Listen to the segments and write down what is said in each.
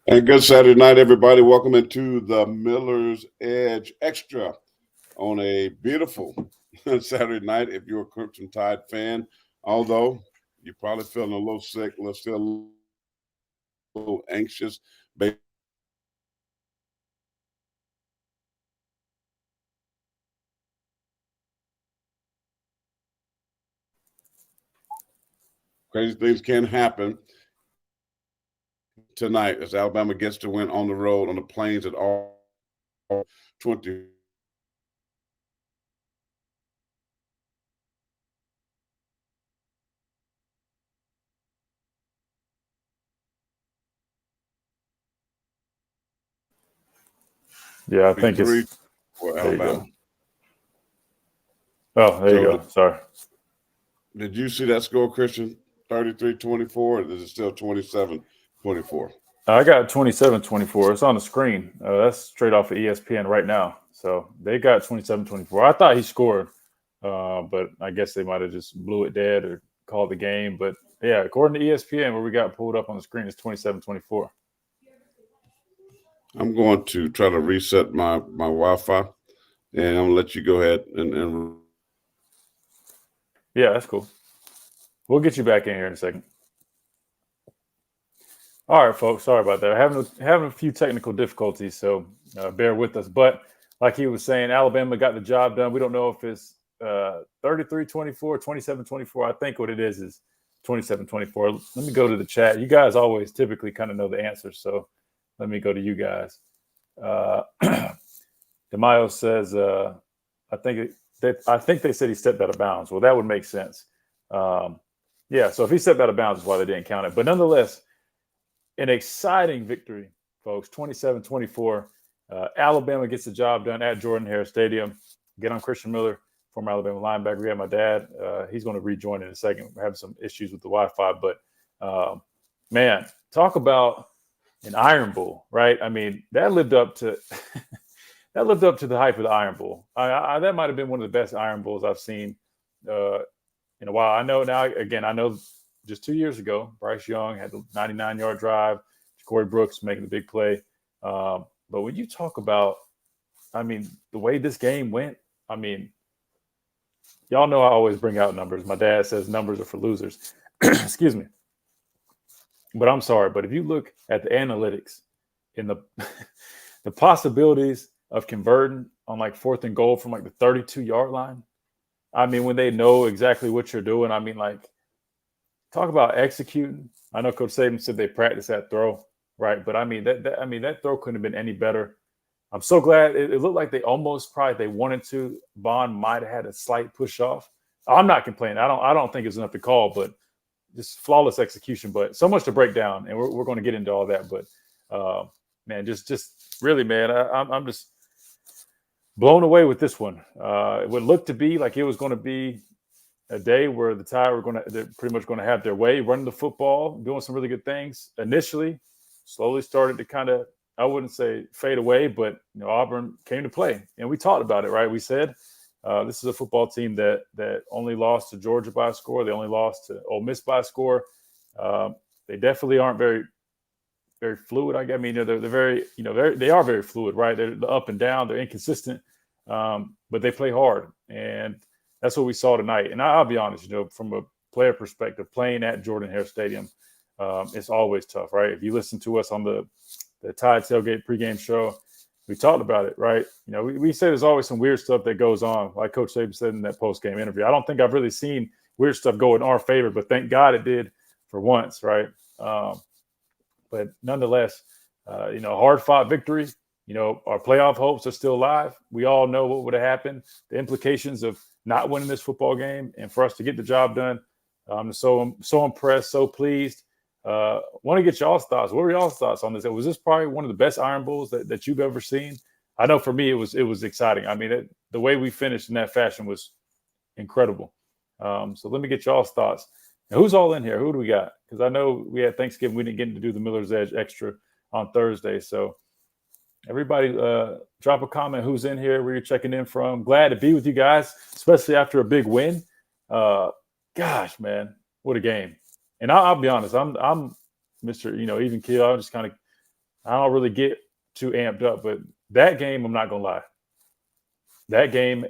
And good Saturday night, everybody. Welcome into the Miller's Edge Extra on a beautiful Saturday night. If you're a Crimson Tide fan, although you're probably feeling a little sick, still a little anxious. Crazy things can happen tonight as Alabama gets to win on the road on the plains at all 20. Yeah, I think it's for there. You Alabama. go. Oh, there you go. Sorry. Did you see that score, Christian? 33-24, or is it still 27-24? I got 27-24. It's on the screen. That's straight off of ESPN right now. So they got 27-24. I thought he scored, but I guess they might have just blew it dead or called the game. But yeah, according to ESPN, where we got pulled up on the screen, it's 27-24. I'm going to try to reset my Wi-Fi, and I'm going to let you go ahead and yeah, that's cool. We'll get you back in here in a second. All right, folks. Sorry about that. Having a few technical difficulties, so bear with us. But like he was saying, Alabama got the job done. We don't know if it's 33-24, 27-24. I think what it is 27-24. Let me go to the chat. You guys always typically kind of know the answer, so let me go to you guys. DeMaio says, I think they said he stepped out of bounds. Well, that would make sense. Yeah, so if he stepped out of bounds, is why they didn't count it. But nonetheless, an exciting victory, folks. 27-24. Alabama gets the job done at Jordan-Hare Stadium. Get on Christian Miller, former Alabama linebacker. We have my dad. He's going to rejoin in a second. We're having some issues with the Wi-Fi. But, man, talk about an Iron Bowl, right? I mean, that lived up to the hype of the Iron Bowl. That might have been one of the best Iron Bowls I've seen in a while. I know just 2 years ago, Bryce Young had the 99-yard drive, Corey Brooks making the big play. But when you talk about, I mean, the way this game went, I mean, y'all know I always bring out numbers. My dad says numbers are for losers. Excuse me. But I'm sorry. But if you look at the analytics in the possibilities of converting on like 4th and goal from like the 32-yard line, I mean, when they know exactly what you're doing, I mean, like, talk about executing. I know Coach Saban said they practiced that throw, right? But I mean, that throw couldn't have been any better. I'm so glad it looked like they wanted to. Bond might have had a slight push off. I'm not complaining. I don't think it's enough to call, but just flawless execution. But so much to break down, and we're going to get into all that. But man, just really, man, I'm just blown away with this one. It would look to be like it was going to be a day where the Tide they're pretty much going to have their way, running the football, doing some really good things. Initially, slowly started to kind of, I wouldn't say fade away, but Auburn came to play, and we talked about it, right? We said this is a football team that only lost to Georgia by a score. They only lost to Ole Miss by a score. They definitely aren't very, very fluid. I mean, they're very, they are very fluid, right? They're up and down. They're inconsistent, but they play hard, and that's what we saw tonight. And I'll be honest, from a player perspective, playing at Jordan-Hare Stadium, it's always tough, right? If you listen to us on the Tide Tailgate pregame show, we talked about it, right? We say there's always some weird stuff that goes on, like Coach Saban said in that postgame interview. I don't think I've really seen weird stuff go in our favor, but thank God it did for once, right? But nonetheless, hard-fought victory. Our playoff hopes are still alive. We all know what would have happened, the implications of not winning this football game, and for us to get the job done. I'm so impressed, so pleased. Want to get y'all's thoughts. What were y'all's thoughts on this? Was this probably one of the best Iron Bowls that you've ever seen? I know for me it was exciting. I mean, the way we finished in that fashion was incredible. So let me get y'all's thoughts. Now, who's all in here? Who do we got? Because I know we had Thanksgiving. We didn't get to do the Miller's Edge Extra on Thursday. So everybody drop a comment who's in here, where you're checking in from. Glad to be with you guys, especially after a big win. Gosh, man, what a game. And I'll be honest, I'm Mr. Even keel. I don't really get too amped up, but that game, I'm not gonna lie. That game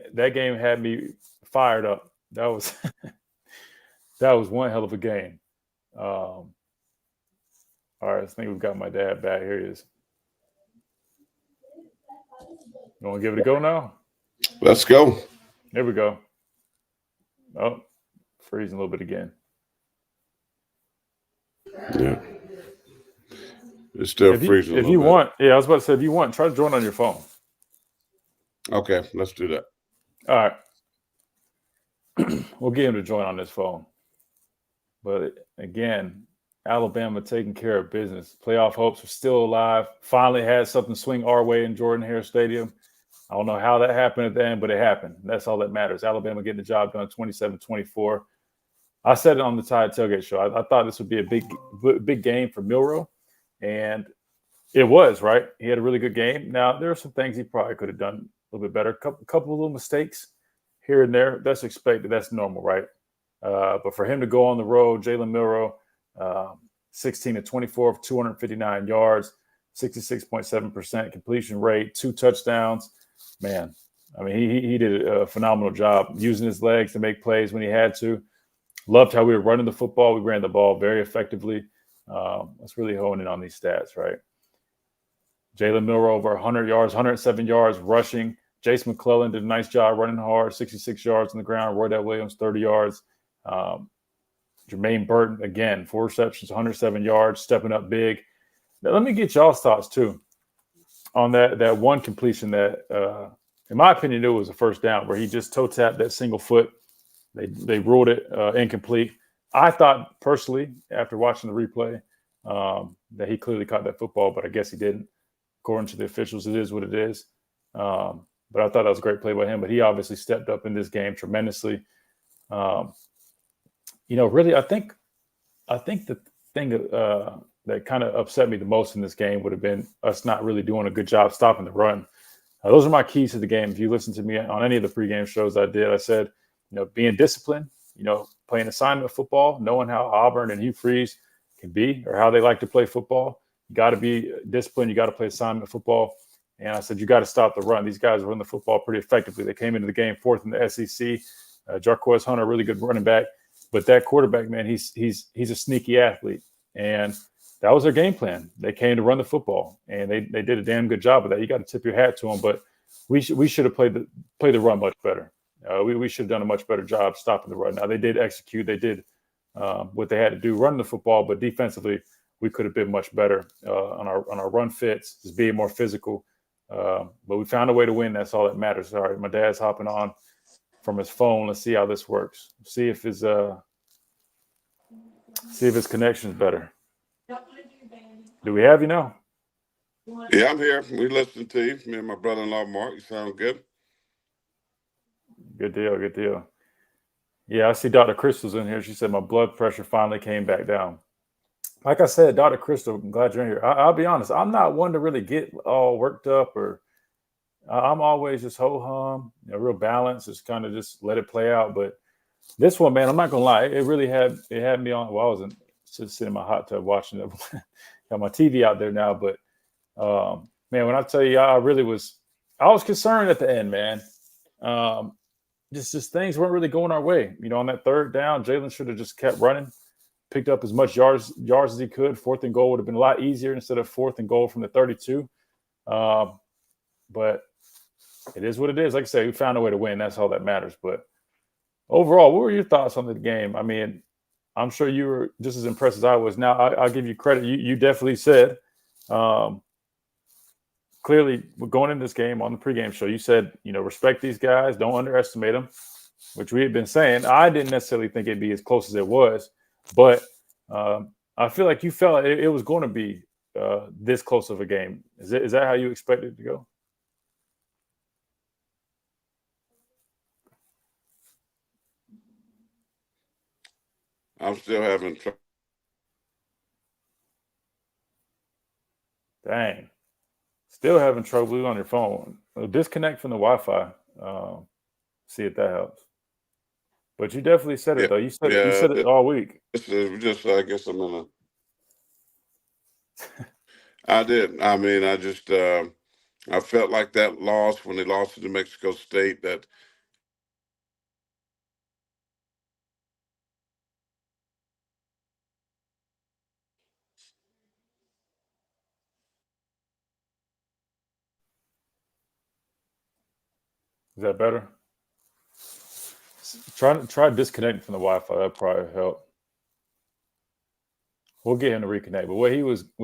had me fired up. That was that was one hell of a game. All right, I think we've got my dad back. Here he is. You want to give it a go now? Let's go. Here we go. Oh, freezing a little bit again. Yeah. It's still freezing. If you want, I was about to say, if you want, try to join on your phone. Okay, let's do that. All right. We'll get him to join on this phone. But again, Alabama taking care of business. Playoff hopes are still alive. Finally had something swing our way in Jordan-Hare Stadium. I don't know how that happened at the end, but it happened. That's all that matters. Alabama getting the job done 27-24. I said it on the Tide Tailgate Show. I thought this would be a big game for Milroe, and it was, right? He had a really good game. Now, there are some things he probably could have done a little bit better. Couple of little mistakes here and there. That's expected. That's normal, right? But for him to go on the road, Jalen Milroe, 16-24 for 259 yards, 66.7% completion rate, 2 touchdowns. Man, I mean, he did a phenomenal job using his legs to make plays when he had to. Loved how we were running the football. We ran the ball very effectively. Let's really hone in on these stats, right? Jalen Milroe over 100 yards, 107 yards rushing. Jace McClellan did a nice job running hard, 66 yards on the ground. Roydell Williams, 30 yards. Jermaine Burton, again, 4 receptions, 107 yards, stepping up big. Now, let me get y'all's thoughts, too, on that one completion that, in my opinion, it was a first down where he just toe-tapped that single foot. They ruled it incomplete. I thought, personally, after watching the replay, that he clearly caught that football, but I guess he didn't. According to the officials, it is what it is. But I thought that was a great play by him. But he obviously stepped up in this game tremendously. Really, I think the thing that kind of upset me the most in this game would have been us not really doing a good job stopping the run. Those are my keys to the game. If you listen to me on any of the pregame shows I did, I said, being disciplined, playing assignment football, knowing how Auburn and Hugh Freeze can be or how they like to play football. You got to be disciplined. You got to play assignment football. And I said, you got to stop the run. These guys run the football pretty effectively. They came into the game 4th in the SEC. Jarquez Hunter, really good running back. But that quarterback, man, he's a sneaky athlete. And that was their game plan. They came to run the football, and they did a damn good job of that. You got to tip your hat to them. But we should have played the run much better. We should have done a much better job stopping the run. Now, they did execute. They did what they had to do, running the football. But defensively, we could have been much better on our run fits, just being more physical. But we found a way to win. That's all that matters. All right, my dad's hopping on from his phone. Let's see how this works. See if his connection's better. Do we have you now? Yeah, I'm here. We listening to you. Me and my brother-in-law, Mark. You sound good. Good deal. Yeah, I see Dr. Crystal's in here. She said my blood pressure finally came back down. Like I said, Dr. Crystal, I'm glad you're in here. I'll be honest. I'm not one to really get all worked up, or I'm always just ho-hum, real balanced, just kind of just let it play out. But this one, man, I'm not going to lie. It really had me on. Well, I wasn't just sitting in my hot tub watching it. Got my TV out there now. But, man, when I tell you, I was concerned at the end, man. Just things weren't really going our way. On that 3rd down, Jalen should have just kept running, picked up as much yards as he could. 4th and goal would have been a lot easier instead of 4th and goal from the 32. But it is what it is. Like I say, we found a way to win. That's all that matters. But overall, what were your thoughts on the game? I mean, I'm sure you were just as impressed as I was. Now, I'll give you credit. You definitely said, clearly, we're going in this game on the pregame show. You said, respect these guys. Don't underestimate them, which we had been saying. I didn't necessarily think it'd be as close as it was. But I feel like you felt it was going to be this close of a game. Is that how you expected it to go? I'm still having trouble. Dang. Still having trouble on your phone. Disconnect from the Wi-Fi. See if that helps. But you definitely said it, though. You said it all week. Just, I guess I'm in I did. I mean, I just I felt like that loss when they lost to New Mexico State. That Is that better? Try disconnecting from the Wi-Fi. That probably help. We'll get him to reconnect. But what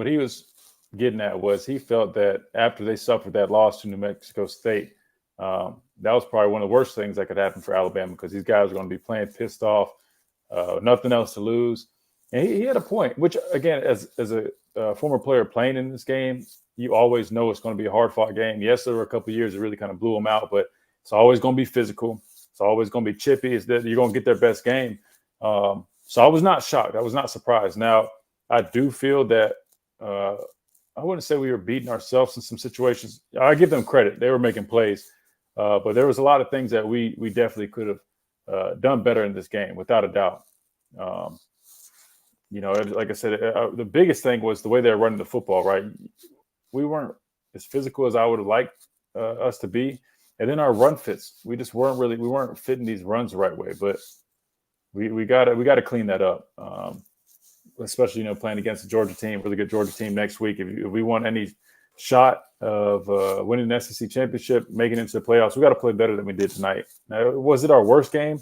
he was getting at was he felt that after they suffered that loss to New Mexico State, that was probably one of the worst things that could happen for Alabama because these guys are going to be playing pissed off, nothing else to lose. And he had a point, which again, as a former player playing in this game, you always know it's going to be a hard fought game. Yes, there were a couple of years that really kind of blew them out, but it's always going to be physical. It's always going to be chippy. It's that you're going to get their best game. So I was not shocked. I was not surprised. Now, I do feel that I wouldn't say we were beating ourselves in some situations. I give them credit; they were making plays, but there was a lot of things that we definitely could have done better in this game, without a doubt. Um, like I said, the biggest thing was the way they were running the football. Right, we weren't as physical as I would have liked us to be, and then our run fits. We just weren't fitting these runs the right way. But we got to clean that up. Especially playing against a Georgia team, really good Georgia team next week. If we want any shot of winning the SEC championship, making it into the playoffs, we got to play better than we did tonight. Now, was it our worst game?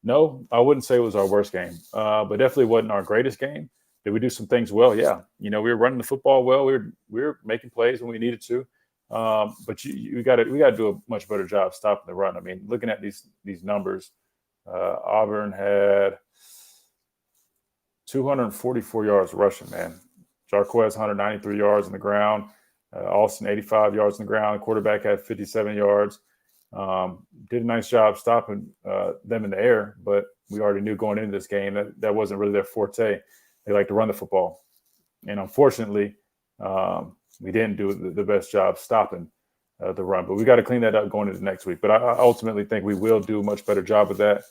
No, I wouldn't say it was our worst game, but definitely wasn't our greatest game. Did we do some things well? Yeah, we were running the football well. We were making plays when we needed to, but we got to do a much better job stopping the run. I mean, looking at these numbers, Auburn had 244 yards rushing, man. Jarquez, 193 yards on the ground. Austin, 85 yards on the ground. The quarterback had 57 yards. Did a nice job stopping them in the air, but we already knew going into this game that wasn't really their forte. They like to run the football. And unfortunately, we didn't do the best job stopping the run. But we got to clean that up going into next week. But I ultimately think we will do a much better job of that.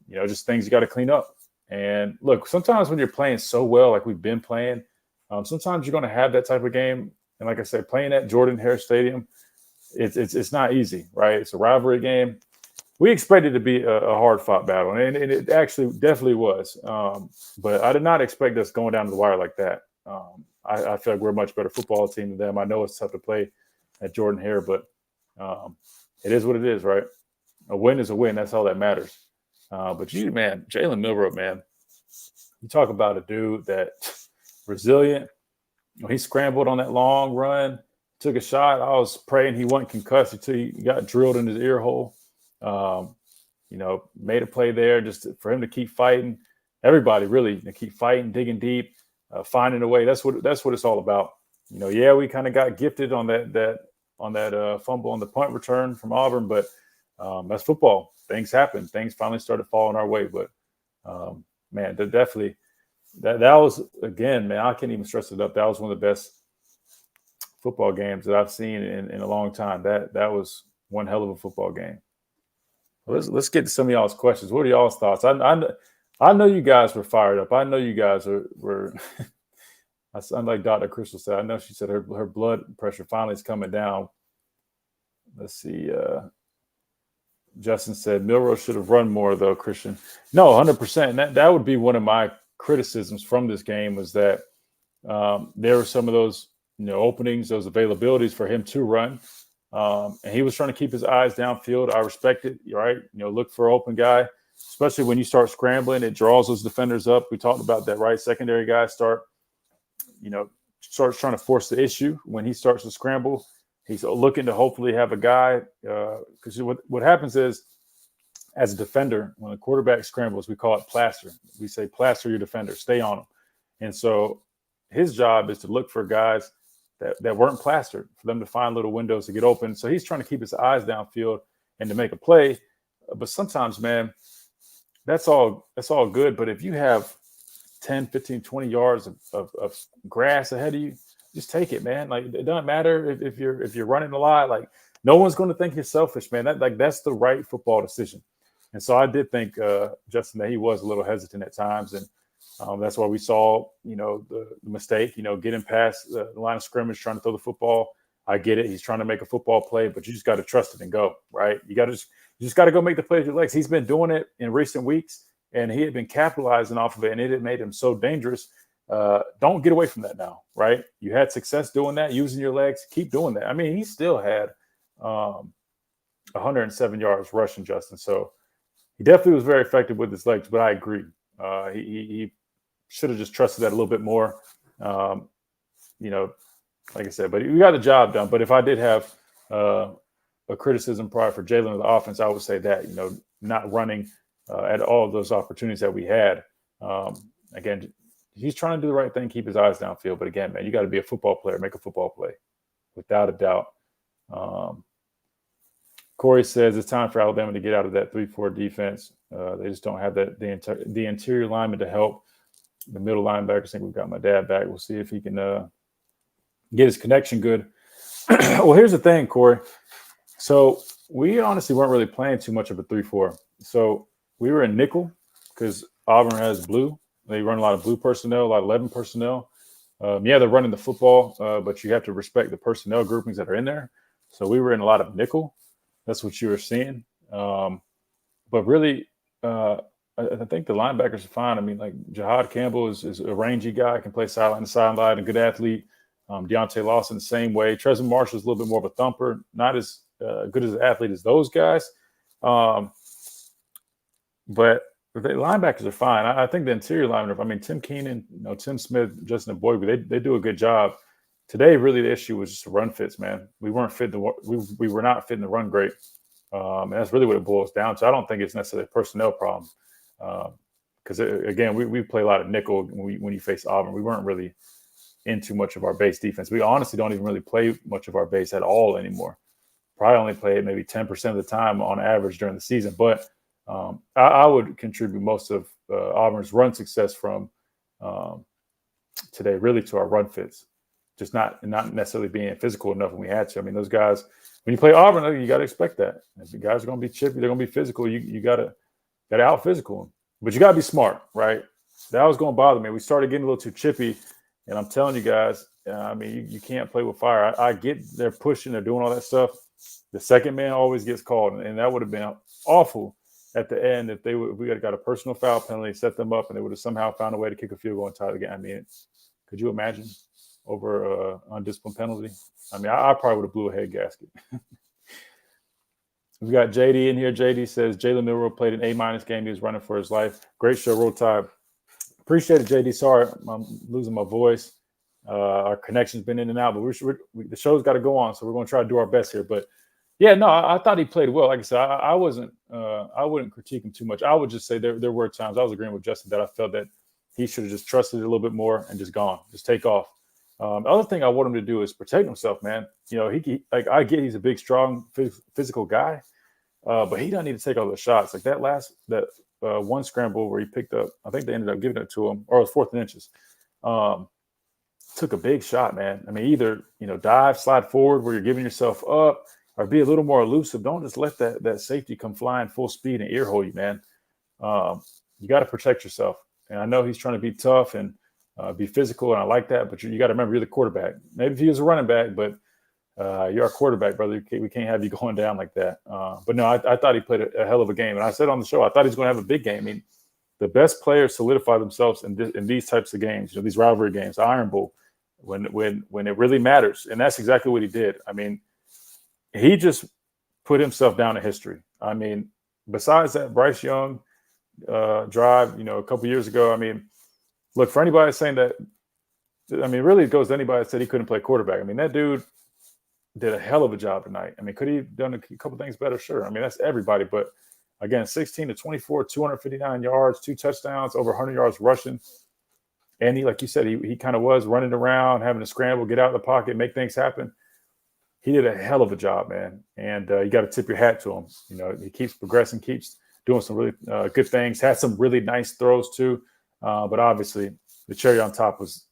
Just things you got to clean up. And look, sometimes when you're playing so well, like we've been playing, sometimes you're going to have that type of game. And like I said, playing at Jordan-Hare Stadium, it's not easy, right? It's a rivalry game. We expected it to be a hard-fought battle, and it actually definitely was. But I did not expect us going down to the wire like that. I feel like we're a much better football team than them. I know it's tough to play at Jordan-Hare, but it is what it is, right? A win is a win. That's all that matters. But Jalen Milroe, man, you talk about a dude that resilient. When he scrambled on that long run, took a shot. I was praying he wasn't concussed until he got drilled in his ear hole. Made a play there just for him to keep fighting. Everybody really to keep fighting, digging deep, finding a way. That's what it's all about. We kind of got gifted on that fumble on the punt return from Auburn, but that's football. Things happen. Things finally started falling our way. But man, definitely that was, again, man, I can't even stress it up. That was one of the best football games that I've seen in a long time. That was one hell of a football game. Let's get to some of y'all's questions. What are y'all's thoughts? I know you guys were fired up. I know you guys were unlike Dr. Crystal said. I know she said her blood pressure finally is coming down. Let's see. Justin said Milroe should have run more, though, Christian. No, 100%. That would be one of my criticisms from this game, was that there were some of those openings, those availabilities for him to run. And he was trying to keep his eyes downfield. I respect it, right? Look for an open guy, especially when you start scrambling. It draws those defenders up. We talked about that, right? Secondary guys starts trying to force the issue when he starts to scramble. He's looking to hopefully have a guy, because what happens is, as a defender, when a quarterback scrambles, we call it plaster. We say plaster your defender, stay on them. And so his job is to look for guys that weren't plastered, for them to find little windows to get open. So he's trying to keep his eyes downfield and to make a play. But sometimes, man, that's all good. But if you have 10, 15, 20 yards of grass ahead of you, just take it, man. Like, it doesn't matter if you're running a lot. Like, no one's going to think you're selfish, man. That's the right football decision. And so I did think, Justin, that he was a little hesitant at times. And That's why we saw, the mistake, getting past the line of scrimmage, trying to throw the football. I get it. He's trying to make a football play, but you just got to trust it and go, right? You just got to go make the play with your legs. He's been doing it in recent weeks, and he had been capitalizing off of it, and it had made him so dangerous. Don't get away from that now, right? You had success doing that, using your legs. Keep doing that. I mean, he still had 107 yards rushing, Justin. So he definitely was very effective with his legs, but I agree. He should have just trusted that a little bit more. Like I said, but we got the job done. But if I did have a criticism prior for Jalen of the offense, I would say that, not running at all of those opportunities that we had. Again, he's trying to do the right thing, keep his eyes downfield. But again, man, you got to be a football player, make a football play, without a doubt. Corey says it's time for Alabama to get out of that 3-4 defense. They just don't have the interior lineman to help. The middle linebackers, I think we've got my dad back. We'll see if he can get his connection good. Well, here's the thing, Corey. So we honestly weren't really playing too much of a 3-4. So we were in nickel because Auburn has blue. They run a lot of blue personnel, a lot of 11 personnel. They're running the football, but you have to respect the personnel groupings that are in there. So we were in a lot of nickel. That's what you were seeing. But really, I think the linebackers are fine. I mean, like Jahad Campbell is a rangy guy, can play sideline to sideline, a good athlete. Deontay Lawson the same way. Trezor Marshall is a little bit more of a thumper, not as good as an athlete as those guys. But the linebackers are fine. I think the interior linemen, Tim Keenan, Tim Smith, Justin Boyd, they do a good job. Today, really, the issue was just the run fits, man. We weren't fitting we were not fitting the run great. And that's really what it boils down to. I don't think it's necessarily a personnel problem. Because, again, we play a lot of nickel when you face Auburn. We weren't really into much of our base defense. We honestly don't even really play much of our base at all anymore. Probably only play it maybe 10% of the time on average during the season. But I would contribute most of Auburn's run success from today really to our run fits. Just not necessarily being physical enough when we had to. I mean, those guys, when you play Auburn, you got to expect that. If the guys are going to be chippy, they're going to be physical. You got to out physical them. But you got to be smart, right? That was going to bother me. We started getting a little too chippy. And I'm telling you guys, you can't play with fire. I get they're pushing, they're doing all that stuff. The second man always gets called, and that would have been awful at the end if we had got a personal foul penalty, set them up, and they would have somehow found a way to kick a field goal and tie the game. I mean, could you imagine over undisciplined penalty? I mean, I probably would have blew a head gasket. We've got JD in here. JD says Jalen Milroe played an A- game. He was running for his life. Great show, Roll Tide. Appreciate it, JD. Sorry, I'm losing my voice. Our connection's been in and out, but the show's got to go on, so we're going to try to do our best here. But yeah, no, I thought he played well. Like I said, I wouldn't critique him too much. I would just say there were times I was agreeing with Justin that I felt that he should have just trusted it a little bit more and just gone, just take off. The other thing I want him to do is protect himself, man. I get he's a big, strong, physical guy, but he doesn't need to take all the shots. Like that one scramble where he picked up, I think they ended up giving it to him, or it was 4th and inches. Took a big shot, man. I mean, either, dive, slide forward where you're giving yourself up, or be a little more elusive. Don't just let that safety come flying full speed and ear hole you, man. You got to protect yourself. And I know he's trying to be tough and be physical, and I like that, but you got to remember you're the quarterback. Maybe if he was a running back, but you're our quarterback, brother. We can't have you going down like that. But no, I thought he played a hell of a game. And I said on the show, I thought he was going to have a big game. I mean, the best players solidify themselves in these types of games, these rivalry games, Iron Bowl, when it really matters. And that's exactly what he did. I mean, he just put himself down in history. I mean, besides that Bryce Young drive, a couple years ago, I mean, look, for anybody saying that, I mean, really it goes to anybody that said he couldn't play quarterback. I mean, that dude did a hell of a job tonight. I mean, could he have done a couple things better? Sure. I mean, that's everybody. But again, 16-24, 259 yards, 2 touchdowns, over 100 yards rushing. And he, like you said, he kind of was running around, having to scramble, get out of the pocket, make things happen. He did a hell of a job, man. And you got to tip your hat to him. He keeps progressing, keeps doing some really good things, had some really nice throws too. But obviously, the cherry on top was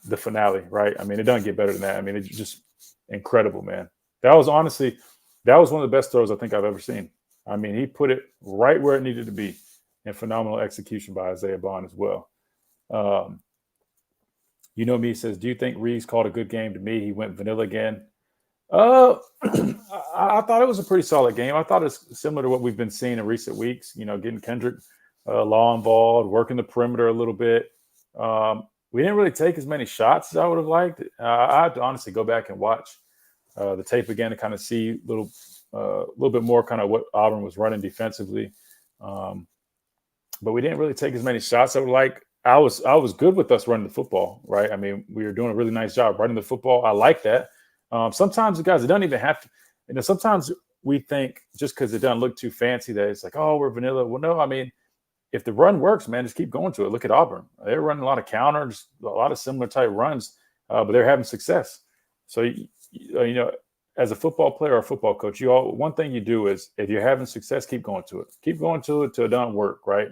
the finale, right? I mean, it doesn't get better than that. I mean, it's just incredible, man. That was one of the best throws I think I've ever seen. I mean, he put it right where it needed to be, and phenomenal execution by Isaiah Bond as well. Um, you know me says, do you think Reeves called a good game? To me, he went vanilla again. I thought it was a pretty solid game. I thought it's similar to what we've been seeing in recent weeks. Getting Kendrick Law involved, working the perimeter a little bit. We didn't really take as many shots as I would have liked. I have to honestly go back and watch the tape again to kind of see a little bit more kind of what Auburn was running defensively. But we didn't really take as many shots as I would like. I was good with us running the football, right? I mean, we were doing a really nice job running the football. I like that. Sometimes the guys, it doesn't even have to, sometimes we think just because it doesn't look too fancy that it's like, oh, we're vanilla. Well, no, I mean, if the run works, man, just keep going to it. Look at Auburn. They're running a lot of counters, a lot of similar type runs, but they're having success. So, as a football player or a football coach, one thing you do is if you're having success, keep going to it. Keep going to it till it doesn't work, right?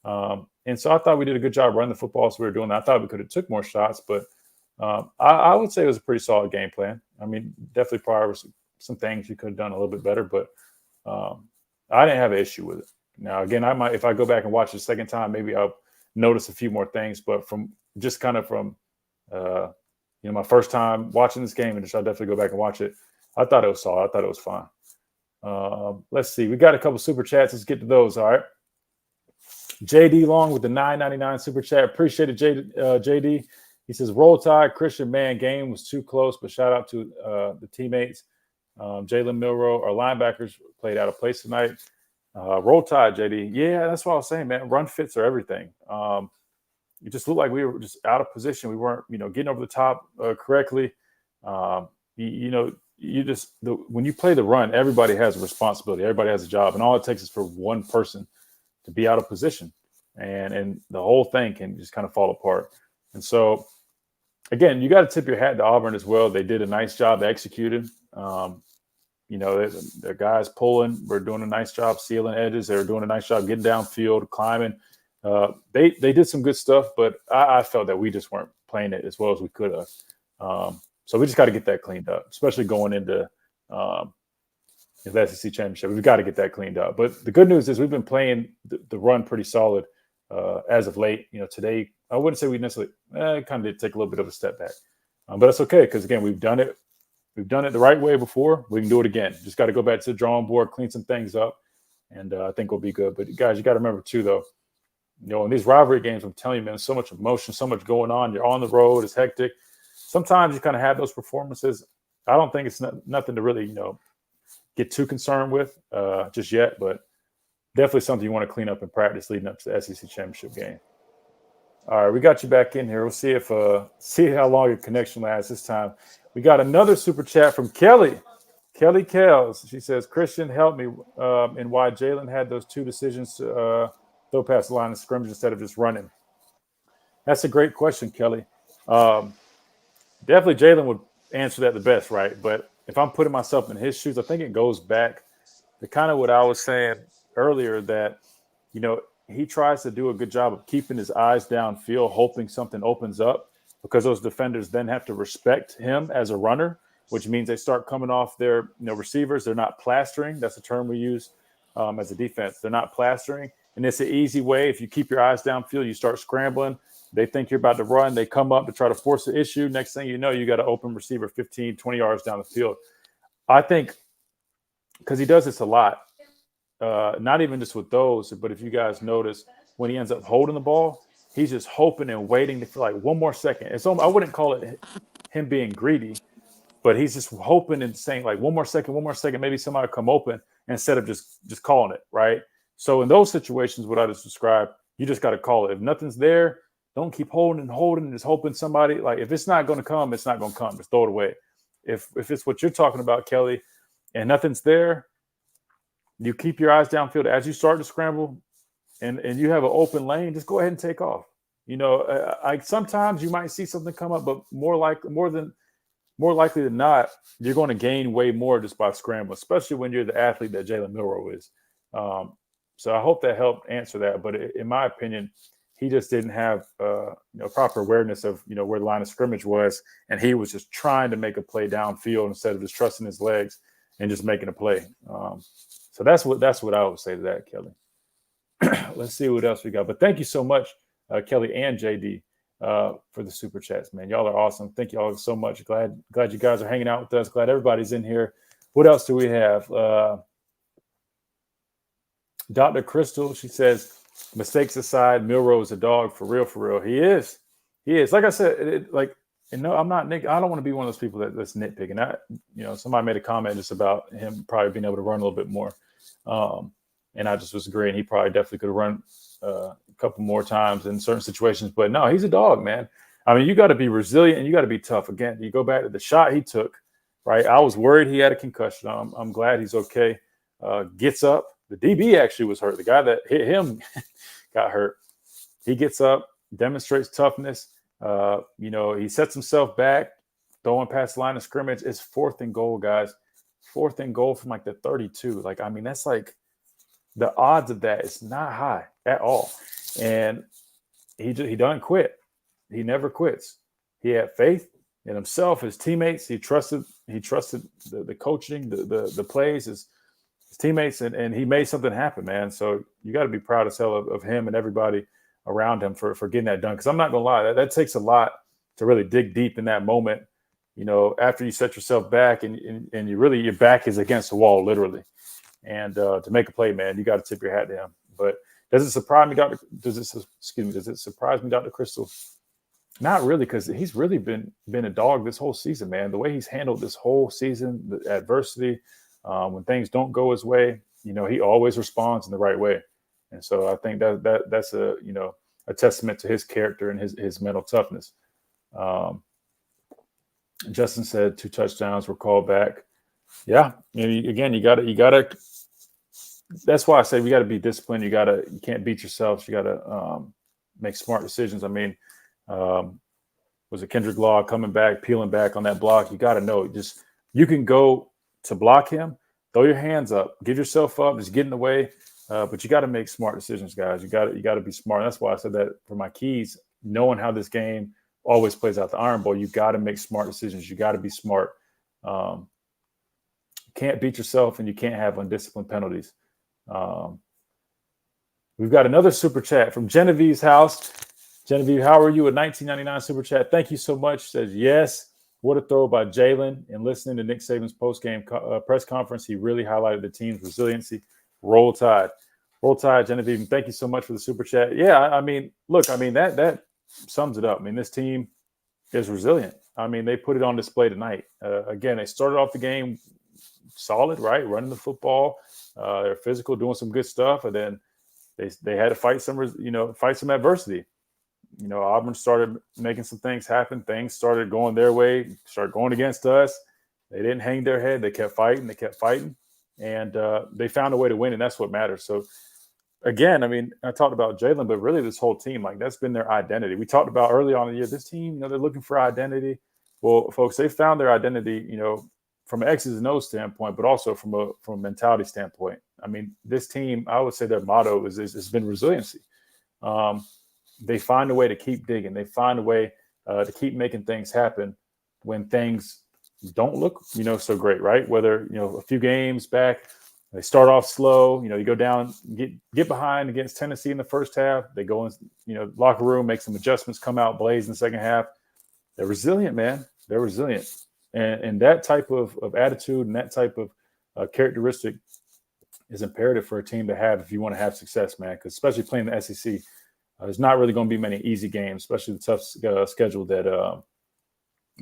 And so I thought we did a good job running the football, so we were doing that. I thought we could have took more shots, but I would say it was a pretty solid game plan. I mean, definitely probably was some things you could have done a little bit better, but I didn't have an issue with it. Now, again, I might, if I go back and watch it a second time, maybe I'll notice a few more things. But from my first time watching this game, and I'll definitely go back and watch it. I thought it was solid. I thought it was fine. Let's see. We got a couple super chats. Let's get to those. All right. JD Long with the $9.99 super chat. Appreciate it, JD. He says, Roll Tide, Christian, man, game was too close, but shout out to the teammates. Jalen Milroe, our linebackers, played out of place tonight. Roll Tide, JD. Yeah, that's what I was saying, man. Run fits are everything. It just looked like we were just out of position. We weren't, getting over the top correctly. When you play the run, everybody has a responsibility. Everybody has a job. And all it takes is for one person to be out of position. And the whole thing can just kind of fall apart. And so, again, you got to tip your hat to Auburn as well. They did a nice job. They executed. The guys pulling were doing a nice job sealing edges. They were doing a nice job getting downfield, climbing. They did some good stuff, but I felt that we just weren't playing it as well as we could have. So we just got to get that cleaned up, especially going into the SEC championship. We've got to get that cleaned up. But the good news is we've been playing the run pretty solid as of late. Today, I wouldn't say we necessarily kind of did take a little bit of a step back. But it's okay because, again, we've done it. We've done it the right way before. We can do it again. Just got to go back to the drawing board, clean some things up, and I think we'll be good. But, guys, you got to remember, too, though, in these rivalry games, I'm telling you, man, so much emotion, so much going on. You're on the road. It's hectic. Sometimes you kind of have those performances. I don't think it's nothing to really, get too concerned with just yet, but definitely something you want to clean up in practice leading up to the SEC championship game. All right, we got you back in here. We'll see how long your connection lasts this time. We got another super chat from Kelly. Kelly Kells. She says, Christian, help me in why Jalen had those two decisions to throw past the line of scrimmage instead of just running. That's a great question, Kelly. Definitely Jalen would answer that the best, right? But if I'm putting myself in his shoes, I think it goes back to kind of what I was saying earlier that, he tries to do a good job of keeping his eyes downfield, hoping something opens up because those defenders then have to respect him as a runner, which means they start coming off their receivers. They're not plastering. That's a term we use as a defense. They're not plastering. And it's an easy way. If you keep your eyes downfield, you start scrambling. They think you're about to run. They come up to try to force the issue. Next thing you know, you got an open receiver 15, 20 yards down the field. I think because he does this a lot, not even just with those, but if you guys notice, when he ends up holding the ball, he's just hoping and waiting for like one more second. And so I wouldn't call it him being greedy, but he's just hoping and saying like one more second, maybe somebody will come open instead of just calling it, right? So in those situations, what I just described, you just got to call it. If nothing's there, don't keep holding and just hoping somebody, like if it's not going to come, it's not going to come. Just throw it away. If it's what you're talking about, Kelly, and nothing's there, you keep your eyes downfield as you start to scramble and you have an open lane, just go ahead and take off. Sometimes you might see something come up, but more likely than not, you're going to gain way more just by scrambling, especially when you're the athlete that Jalen Milroe is. So I hope that helped answer that. But in my opinion, he just didn't have proper awareness of where the line of scrimmage was, and he was just trying to make a play downfield instead of just trusting his legs and just making a play. So that's what I would say to that, Kelly. Let's see what else we got. But thank you so much Kelly and JD for the super chats, man. Y'all are awesome. Thank y'all so much. Glad you guys are hanging out with us. Glad everybody's in here. What else do we have? Dr. Crystal, she says, mistakes aside, Milroe is a dog for real, for real. He is. Like I said, I'm not Nick. I don't want to be one of those people that's nitpicking. Somebody made a comment just about him probably being able to run a little bit more. And I just was agreeing. He probably definitely could have run a couple more times in certain situations. But no, he's a dog, man. I mean, you got to be resilient and you got to be tough. Again, you go back to the shot he took, right? I was worried he had a concussion. I'm glad he's okay. Gets up. The DB actually was hurt. The guy that hit him got hurt. He gets up, demonstrates toughness. He sets himself back, throwing past the line of scrimmage. It's 4th and goal, guys. 4th and goal from like the 32. That's like the odds of that is not high at all. And he doesn't quit. He never quits. He had faith in himself, his teammates. He trusted the coaching, the plays, his teammates, and he made something happen, man. So you got to be proud as hell of him and everybody around him for getting that done. Because I'm not gonna lie, that takes a lot to really dig deep in that moment. After you set yourself back and you really, your back is against the wall, literally. And to make a play, man, you got to tip your hat to him. But does it surprise me, Does it surprise me, Dr. Crystal? Not really, because he's really been a dog this whole season, man. The way he's handled this whole season, the adversity, when things don't go his way, he always responds in the right way. And so I think that's a testament to his character and his mental toughness. Justin said 2 touchdowns were called back. Yeah, again, you gotta. That's why I say we got to be disciplined. You can't beat yourselves. You got to make smart decisions. I mean, was it Kendrick Law coming back, peeling back on that block? You got to know. You can go to block him, throw your hands up, give yourself up, just get in the way. But you got to make smart decisions, guys. You got to be smart. And that's why I said that for my keys, knowing how this game always plays out the Iron Bowl, you got to make smart decisions. You got to be smart. Can't beat yourself, and you can't have undisciplined penalties. We've got another super chat from Genevieve's house. Genevieve, how are you? A $19.99 super chat. Thank you so much. Says, yes, what a throw by Jalen. And listening to Nick Saban's post-game press conference, he really highlighted the team's resiliency. Roll Tide. Roll Tide, Genevieve. And thank you so much for the super chat. Yeah, I mean, look, that sums it up. I mean, this team is resilient. I mean, they put it on display tonight. Again, they started off the game solid, right? Running the football. They're physical, doing some good stuff. And then they had to fight some adversity. Auburn started making some things happen. Things started going their way, started going against us. They didn't hang their head. They kept fighting. And they found a way to win, and that's what matters. So, again, I mean, I talked about Jalen, but really this whole team, that's been their identity. We talked about early on in the year, this team, they're looking for identity. Well, folks, they found their identity, from an X's and O's standpoint, but also from a mentality standpoint. I mean, this team, I would say their motto has been resiliency. They find a way to keep digging. They find a way to keep making things happen when things don't look, so great, right? Whether, a few games back, they start off slow, you go down, get behind against Tennessee in the first half. They go in, locker room, make some adjustments, come out, blaze in the second half. They're resilient, man. They're resilient. And that type of attitude and that type of characteristic is imperative for a team to have if you want to have success, man, because especially playing the SEC, there's not really going to be many easy games, especially the tough schedule that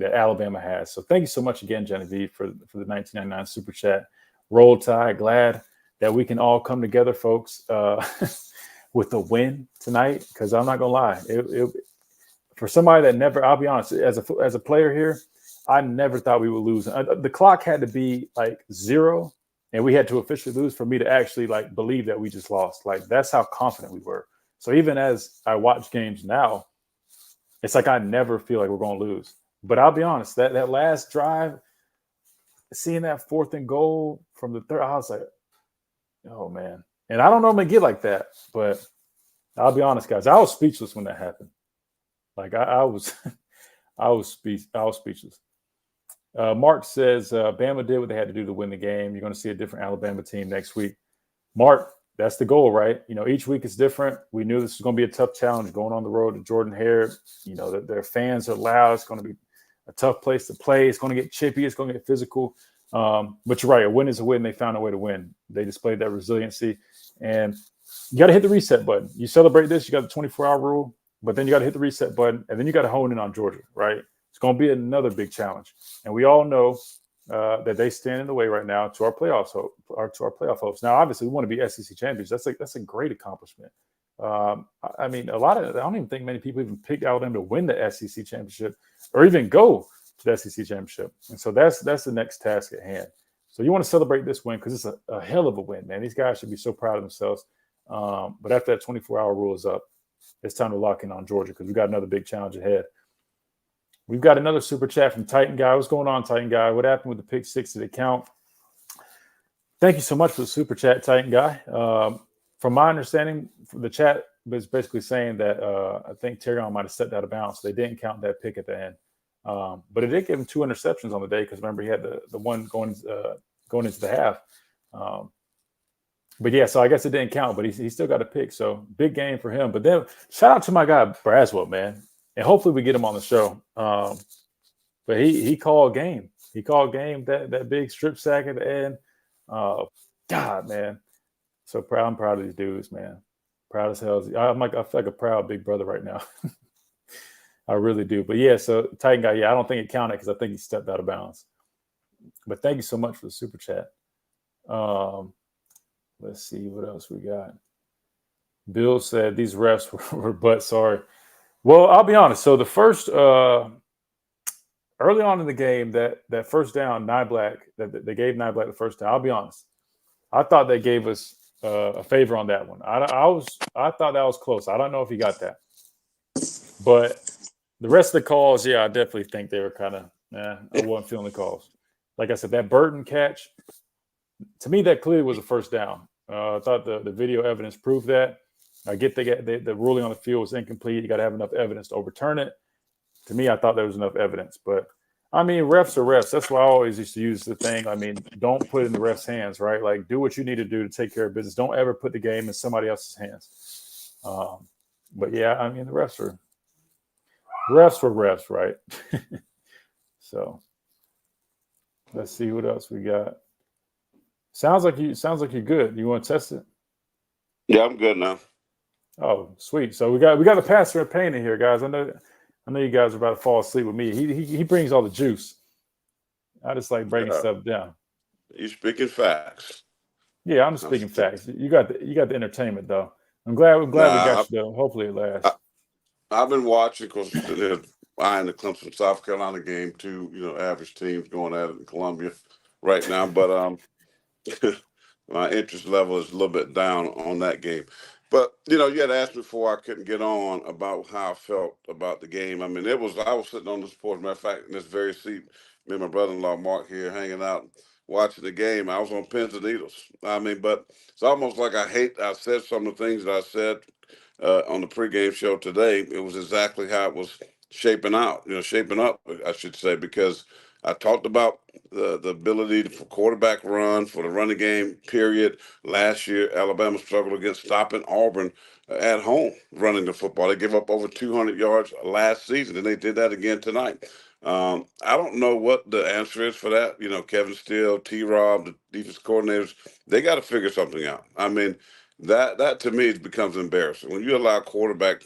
Alabama has. So thank you so much again, Genevieve, for the $19.99 super chat. Roll Tide. Glad that we can all come together, folks, with a win tonight. Because I'm not gonna lie, for somebody that never, I'll be honest, as a player here, I never thought we would lose. The clock had to be 0, and we had to officially lose for me to actually believe that we just lost. That's how confident we were. So even as I watch games now, it's I never feel like we're going to lose. But I'll be honest, that last drive, seeing that 4th and goal from the third, I was like, oh, man. And I don't normally get like that, but I'll be honest, guys, I was speechless when that happened. I was speechless. Mark says, Bama did what they had to do to win the game. You're going to see a different Alabama team next week. Mark, that's the goal, right? Each week is different. We knew this was going to be a tough challenge going on the road to Jordan-Hare. Their fans are loud. It's going to be a tough place to play. It's going to get chippy. It's going to get physical. But you're right. A win is a win. They found a way to win. They displayed that resiliency. And you got to hit the reset button. You celebrate this. You got the 24-hour rule. But then you got to hit the reset button. And then you got to hone in on Georgia, right? It's going to be another big challenge. And we all know that they stand in the way right now to our playoffs or to our playoff hopes. Now, obviously, we want to be SEC champions. That's a great accomplishment. I mean, I don't even think many people even picked Alabama to win the SEC championship or even go to the SEC championship. And so that's the next task at hand. So you want to celebrate this win because it's a hell of a win, man. These guys should be so proud of themselves. But after that 24-hour rule is up, it's time to lock in on Georgia because we got another big challenge ahead. We've got another super chat from Titan Guy. What's going on, Titan Guy? What happened with the pick six? Did it count? Thank you so much for the super chat, Titan Guy. From my understanding, the chat was basically saying that I think Terrion might have stepped out of bounds. So they didn't count that pick at the end. But it did give him 2 interceptions on the day because remember he had the one going into the half. But yeah, so I guess it didn't count, but he still got a pick. So big game for him. But then shout out to my guy Braswell, man. And hopefully we get him on the show. But he called game. He called game that big strip sack at the end. God, man. So proud. I'm proud of these dudes, man. Proud as hell. I feel like a proud big brother right now. I really do. But yeah, so Titan Guy, I don't think it counted because I think he stepped out of bounds. But thank you so much for the super chat. Let's see what else we got. Bill said these refs were butt sorry. Well, I'll be honest. So the first early on in the game, that first down, Nyblack, that they gave Nyblack the first down. I'll be honest. I thought they gave us a favor on that one. I thought that was close. I don't know if he got that, but the rest of the calls, yeah, I definitely think they were kind of. I wasn't feeling the calls. Like I said, that Burton catch, to me, that clearly was a first down. I thought the video evidence proved that. I get the ruling on the field was incomplete. You got to have enough evidence to overturn it. To me, I thought there was enough evidence. But, I mean, refs are refs. That's why I always used to use the thing. I mean, don't put it in the refs' hands, right? Like, do what you need to do to take care of business. Don't ever put the game in somebody else's hands. But, yeah, I mean, the refs were refs, right? So, let's see what else we got. Sounds like you're good. You want to test it? Yeah, I'm good now. Oh, sweet. So we got the pastor of pain in here, guys. I know you guys are about to fall asleep with me. He brings all the juice. I just like breaking stuff down. You speaking facts? Yeah, I'm speaking facts. You got the entertainment though. I'm glad we got you though. Hopefully it lasts. I've been watching because they're eyeing the Clemson South Carolina game. 2 average teams going at it in Columbia right now, but my interest level is a little bit down on that game. But, you had asked before I couldn't get on about how I felt about the game. I mean, I was sitting on this porch. Matter of fact, in this very seat, me and my brother-in-law, Mark, here hanging out, watching the game. I was on pins and needles. I mean, but it's almost like I said some of the things that I said on the pregame show today. It was exactly how it was shaping up, I should say, because I talked about the ability for quarterback run, for the running game, period. Last year, Alabama struggled against stopping Auburn at home running the football. They gave up over 200 yards last season, and they did that again tonight. I don't know what the answer is for that. Kevin Steele, T-Rob, the defense coordinators, they got to figure something out. I mean, that to me becomes embarrassing. When you allow quarterback,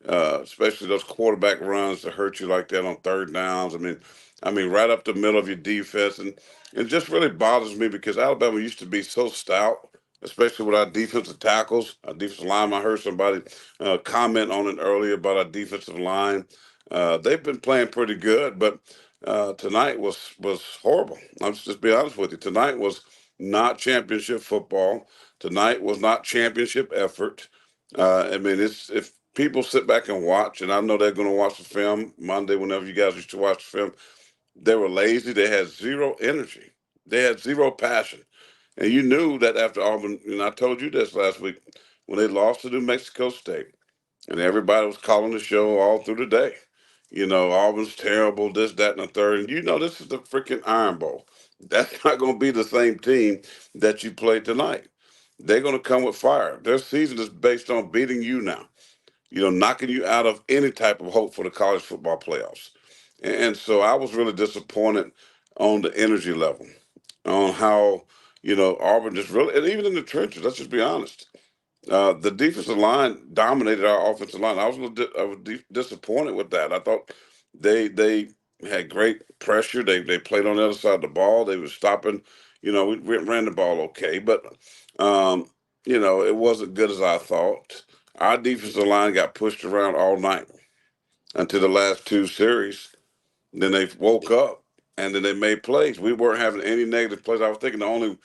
especially those quarterback runs to hurt you like that on third downs, I mean, right up the middle of your defense. And it just really bothers me because Alabama used to be so stout, especially with our defensive tackles, our defensive line. I heard somebody comment on it earlier about our defensive line. They've been playing pretty good, but tonight was horrible. I'll just be honest with you. Tonight was not championship football. Tonight was not championship effort. I mean, if people sit back and watch, and I know they're going to watch the film Monday whenever you guys used to watch the film, they were lazy. They had zero energy. They had zero passion. And you knew that after Auburn, and I told you this last week, when they lost to New Mexico State, and everybody was calling the show all through the day. Auburn's terrible, this, that, and the third. And this is the freaking Iron Bowl. That's not going to be the same team that you play tonight. they're going to come with fire. Their season is based on beating you now, knocking you out of any type of hope for the college football playoffs. And so I was really disappointed on the energy level, on how, Auburn just really, and even in the trenches, let's just be honest. The defensive line dominated our offensive line. I was disappointed with that. I thought they had great pressure. They played on the other side of the ball. They were stopping. We ran the ball okay, but um, it wasn't good as I thought. Our defensive line got pushed around all night until the last two series. Then they woke up and then they made plays. We weren't having any negative plays. I was thinking the only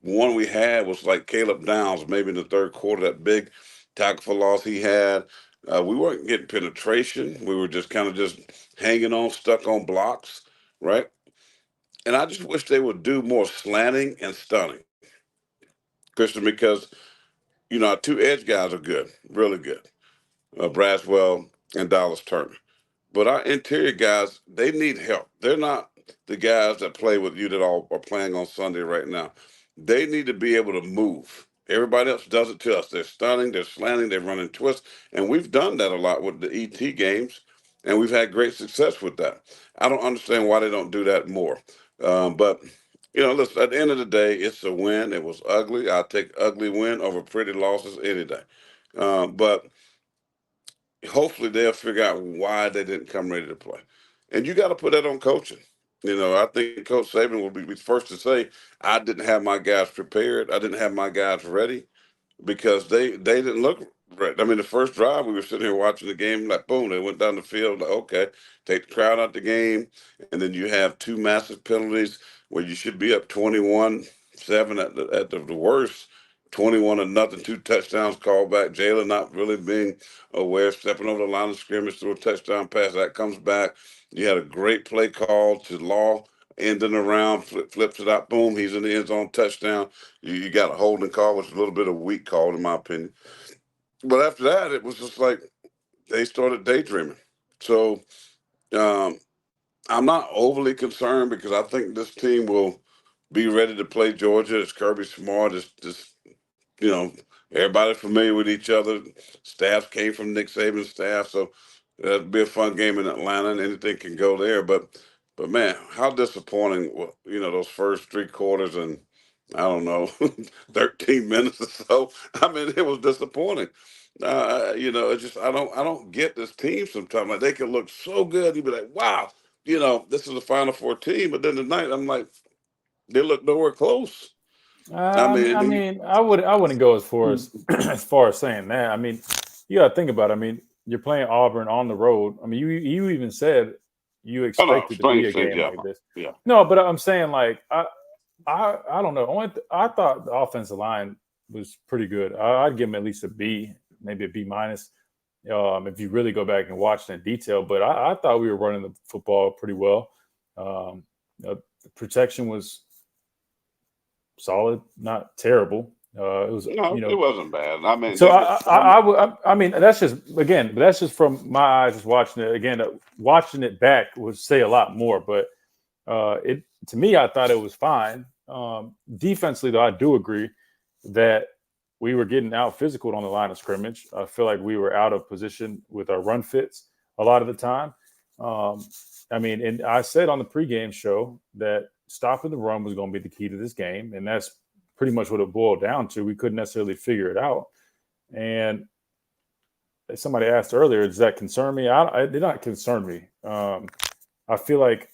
one we had was like Caleb Downs, maybe in the third quarter, that big tackle for loss he had. We weren't getting penetration. We were just kind of just hanging on, stuck on blocks, right? And I just wish they would do more slanting and stunning, Christian, because, our two edge guys are good, really good, Braswell and Dallas Turner. But our interior guys, they need help. They're not the guys that play with you that all are playing on Sunday right now. They need to be able to move. Everybody else does it to us. They're stunning, they're slanting, they're running twists. And we've done that a lot with the ET games, and we've had great success with that. I don't understand why they don't do that more. But, listen, at the end of the day, it's a win. It was ugly. I'll take ugly win over pretty losses any day. But hopefully they'll figure out why they didn't come ready to play. And you got to put that on coaching. I think Coach Saban will be first to say, I didn't have my guys prepared. I didn't have my guys ready because they didn't look right. I mean, the first drive, we were sitting here watching the game, like, boom, they went down the field. Like, okay, take the crowd out the game. And then you have two massive penalties where you should be up 21-7 at the worst. 21-0, two touchdowns called back. Jalen not really being aware, stepping over the line of scrimmage through a touchdown pass. That comes back. You had a great play call to Law, ending around, flips it out, boom, he's in the end zone, touchdown. You got a holding call, which is a little bit of a weak call, in my opinion. But after that, it was just like they started daydreaming. So I'm not overly concerned because I think this team will be ready to play Georgia. It's Kirby Smart. It's just, you know, everybody's familiar with each other. Staff came from Nick Saban's staff, so it'll be a fun game in Atlanta, and anything can go there. But man, how disappointing! Those first three quarters and I don't know, 13 minutes or so. I mean, it was disappointing. It's just I don't get this team sometimes. Like they can look so good, you'd be like, wow, this is the Final Four team. But then tonight, I'm like, they look nowhere close. I mean, I wouldn't go as far as as far as saying that. I mean, you got to think about it. I mean, you're playing Auburn on the road. I mean, you even said you oh no, expected to be strange a things game like happen. this. Yeah. No, but I'm saying like I don't know. I thought the offensive line was pretty good. I'd give them at least a B, maybe a B minus. If you really go back and watch it in detail, but I thought we were running the football pretty well. The protection was solid, not terrible. It was, No, it wasn't bad. I mean, so they just I mean, that's just again, but that's just from my eyes, just watching it again. Watching it back would say a lot more, but it to me, I thought it was fine. Defensively, though, I do agree that we were getting out physical on the line of scrimmage. I feel like we were out of position with our run fits a lot of the time. I mean, and I said on the pregame show that stopping the run was going to be the key to this game, and that's pretty much what it boiled down to. We couldn't necessarily figure it out. And somebody asked earlier, does that concern me? It did not concern me. I feel like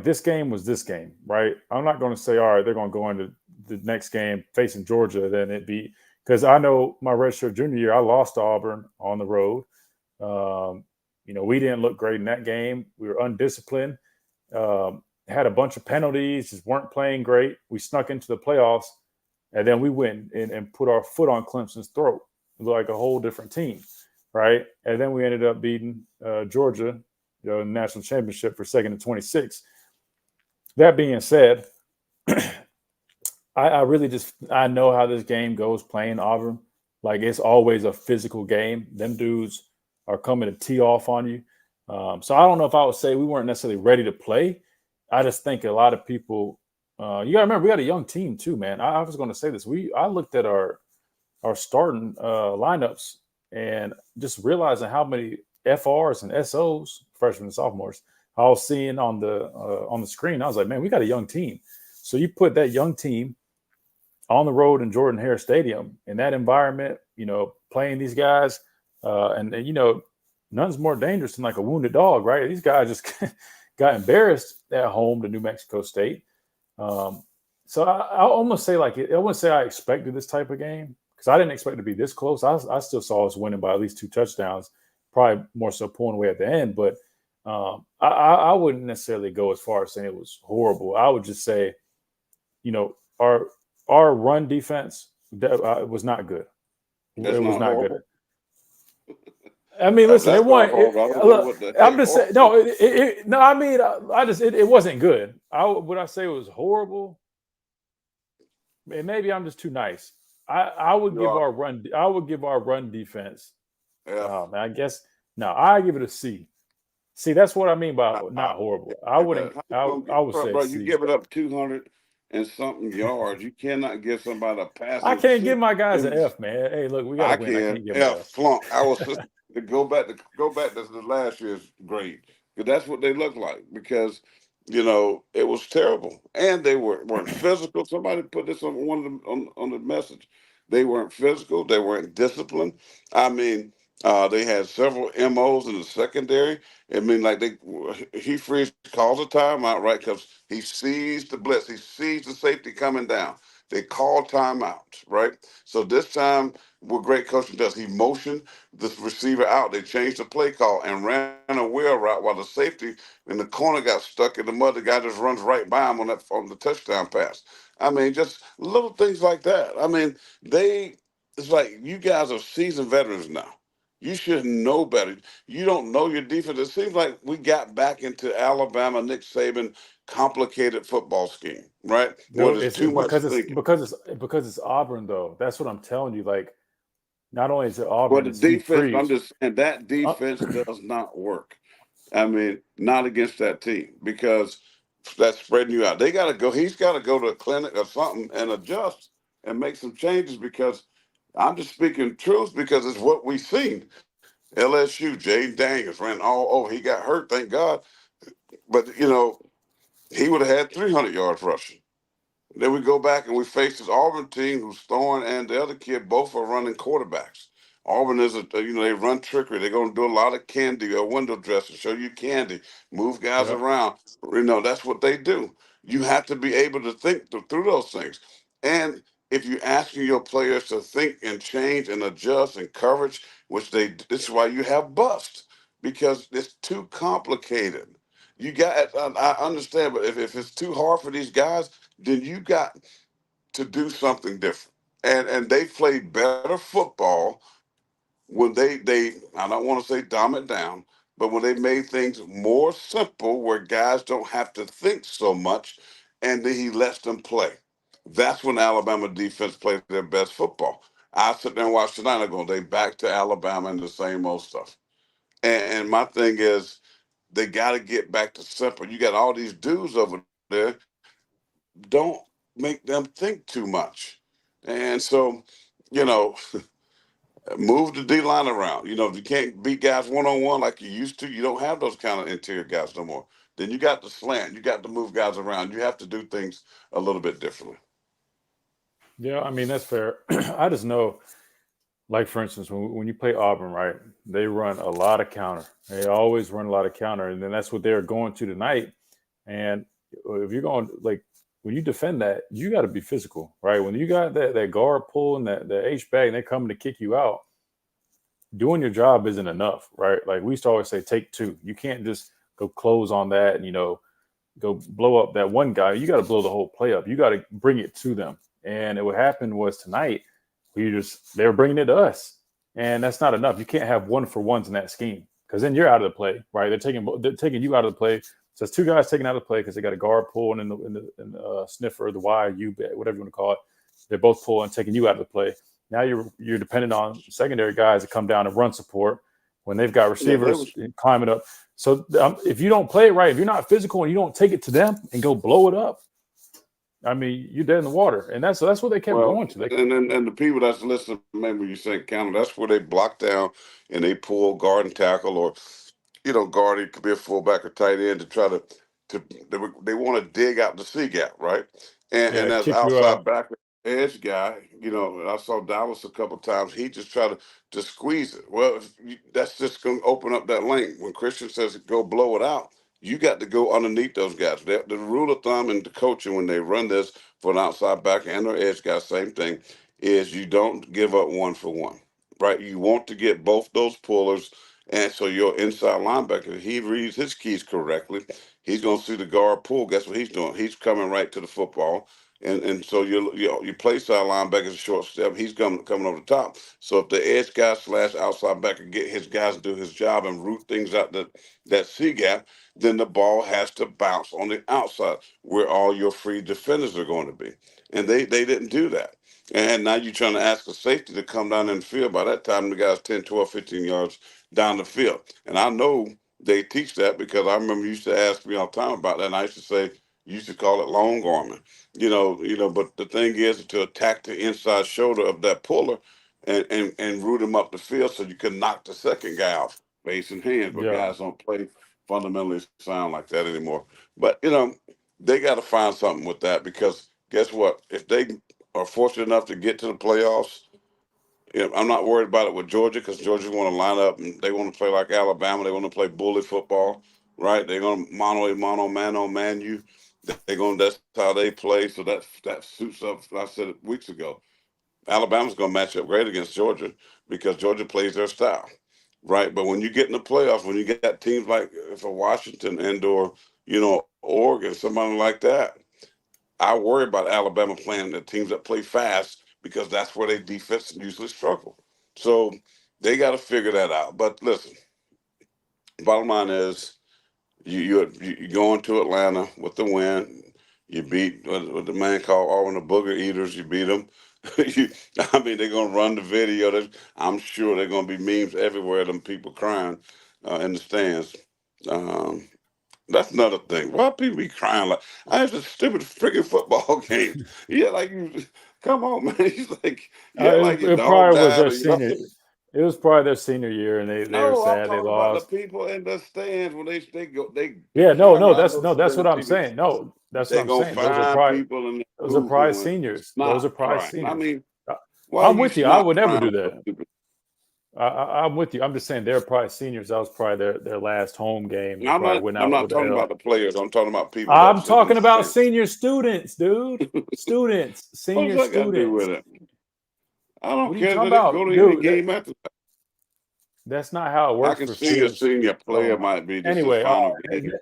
this game was this game, right? I'm not going to say, all right, they're going to go into the next game facing Georgia, then it be because I know my redshirt junior year, I lost to Auburn on the road. We didn't look great in that game. We were undisciplined. Had a bunch of penalties, just weren't playing great. We snuck into the playoffs, and then we went and put our foot on Clemson's throat. It looked like a whole different team, right? And then we ended up beating Georgia, in the national championship for 2nd and 26. That being said, I really I know how this game goes playing Auburn. Like it's always a physical game. Them dudes are coming to tee off on you. So I don't know if I would say we weren't necessarily ready to play. I just think a lot of people You got to remember we got a young team too, man. I was going to say this. I looked at our starting lineups and just realizing how many FRs and SOs, freshmen and sophomores, I was seeing on the screen. I was like, man, we got a young team. So you put that young team on the road in Jordan Hare Stadium in that environment, playing these guys, and none's more dangerous than like a wounded dog, right? These guys just got embarrassed at home to New Mexico State. So I almost say I wouldn't say I expected this type of game because I didn't expect it to be this close. I still saw us winning by at least 2 touchdowns, probably more so pulling away at the end. But I wouldn't necessarily go as far as saying it was horrible. I would just say, our run defense was not good. That's it was not horrible. Good. I mean, listen, it won. I'm just saying, no. I mean, it wasn't good. Would I say it was horrible? And maybe I'm just too nice. I would give our run. I would give our run defense. Yeah. Man, I guess no. I give it a C. See, that's what I mean by not horrible. I wouldn't. I would say bro, C. you give it up 200 and something yards. You cannot give somebody a pass. I can't give my guys an F, man. Hey, look, we got to win. I can't give them an F. Flunk. I was to go back to the last year's grade because that's what they look like. Because it was terrible, and they weren't physical. Somebody put this on one of them on the message. They weren't physical. They weren't disciplined. I mean, they had several MOs in the secondary. I mean, like he calls a timeout, right? Because he sees the blitz. He sees the safety coming down. They call timeout, right? So this time, what great coaching does, he motioned the receiver out. They changed the play call and ran a wheel route while the safety in the corner got stuck in the mud. The guy just runs right by him on the touchdown pass. I mean, just little things like that. I mean, it's like you guys are seasoned veterans now. You should know better. You don't know your defense. It seems like we got back into Alabama, Nick Saban, complicated football scheme, right? Where there's too much thinking. Because it's Auburn, though. That's what I'm telling you. Like, not only is it Auburn, Well, the defense. I'm just saying that defense does not work. I mean, not against that team because that's spreading you out. They got to go. He's got to go to a clinic or something and adjust and make some changes because I'm just speaking truth because it's what we've seen. LSU, Jay Daniels ran all over. He got hurt, thank God. But, he would have had 300 yards rushing. Then we go back and we face this Auburn team who's Thorne and the other kid both are running quarterbacks. Auburn is they run trickery. They're going to do a lot of candy or window dressing, show you candy, move guys around. That's what they do. You have to be able to think through those things. And if you're asking your players to think and change and adjust and coverage, this is why you have bust because it's too complicated. I understand, but if it's too hard for these guys, then you got to do something different. And they played better football when they I don't want to say dumb it down, but when they made things more simple where guys don't have to think so much and then he lets them play. That's when Alabama defense played their best football. I sit there and watch tonight. I'm going, they back to Alabama and the same old stuff. And my thing is, they got to get back to simple. You got all these dudes over there. Don't make them think too much. And so, move the D line around. If you can't beat guys one-on-one like you used to, you don't have those kind of interior guys no more. Then you got to slant. You got to move guys around. You have to do things a little bit differently. Yeah, I mean, that's fair. I just know, like, for instance, when you play Auburn, right, they run a lot of counter. They always run a lot of counter. And then that's what they're going to tonight. And if you're going, like, when you defend that, you got to be physical, right? When you got that guard pulling the H-back and they're coming to kick you out, doing your job isn't enough, right? Like we used to always say, take 2. You can't just go close on that and, go blow up that one guy. You got to blow the whole play up. You got to bring it to them. And what happened was tonight, they were bringing it to us. And that's not enough. You can't have 1-for-1s in that scheme because then you're out of the play, right? They're taking you out of the play. So it's 2 guys taken out of the play because they got a guard pulling in the sniffer, the Y, U, whatever you want to call it. They're both pulling, taking you out of the play. Now you're dependent on secondary guys to come down and run support when they've got receivers climbing up. So if you don't play it right, if you're not physical and you don't take it to them and go blow it up, I mean, you're dead in the water, and that's what they kept Well, going to. and the people that's listening, maybe you say counter, that's where they block down and they pull guard and tackle, or guard, it could be a fullback or tight end to try to they want to dig out the C gap, right? And Yeah, as kick you outside out. back edge guy, I saw Dallas a couple times. He just tried to squeeze it. Well, that's just going to open up that lane. When Christian says go blow it out, you got to go underneath those guys. The rule of thumb in the coaching when they run this for an outside back and their edge guy, same thing, is you don't give up one for one, right? You want to get both those pullers. And so your inside linebacker, if he reads his keys correctly, he's going to see the guard pull. Guess what he's doing? He's coming right to the football. And so your play side linebacker is a short step. He's coming over the top. So if the edge guy / outside backer get his guys to do his job and root things out that C gap, then the ball has to bounce on the outside where all your free defenders are going to be. And they didn't do that. And now you're trying to ask a safety to come down in the field. By that time, the guy's 10, 12, 15 yards down the field. And I know they teach that because I remember you used to ask me all the time about that. And I used to say, you used to call it long arming, but the thing is to attack the inside shoulder of that puller and root him up the field so you can knock the second guy off base and hands. But Yeah, guys don't play fundamentally sound like that anymore. But, they got to find something with that because guess what? If they are fortunate enough to get to the playoffs, I'm not worried about it with Georgia because Georgia want to line up and they want to play like Alabama. They want to play bully football, right? They're going to man you. They're going. That's how they play. So that suits up. I said it weeks ago. Alabama's going to match up great against Georgia because Georgia plays their style, right? But when you get in the playoffs, when you got teams like for Washington or Oregon, somebody like that, I worry about Alabama playing the teams that play fast because that's where their defense usually struggle. So they got to figure that out. But listen, bottom line is you go into Atlanta with the win. You beat what the man called Auburn the Booger Eaters. You beat them. I mean, they're gonna run the video. I'm sure they're gonna be memes everywhere. Them people crying in the stands. Um, that's another thing. Why people be crying like I have a stupid freaking football game? Yeah, like you come on, man. He's like, yeah, like your it dog probably was died their or senior. It was probably their senior year, and they were no, I'm sad they talking about the lost. people in the stands when they go they Yeah, no, camera. I that's know no, some that's of what the I'm TV. saying. No, that's what They I'm gonna saying. find people in the Those are booth prize and seniors. Those are snot prize crying. I seniors. mean, Uh, why are I'm you with you. I snot would never crying do over that. stupid? I'm with you. I'm just saying they're probably seniors. That was probably their last home game. They I'm probably not. went I'm out not with the talking about L. the players. I'm talking about people that I'm sit in the talking about stands. senior students, dude. Students, What's senior that got to do with students. it? I don't What are you care talking that they go about, to any dude? game after. That's not how it I works can for see a students. senior Oh player my. might be just his Anyway, final game.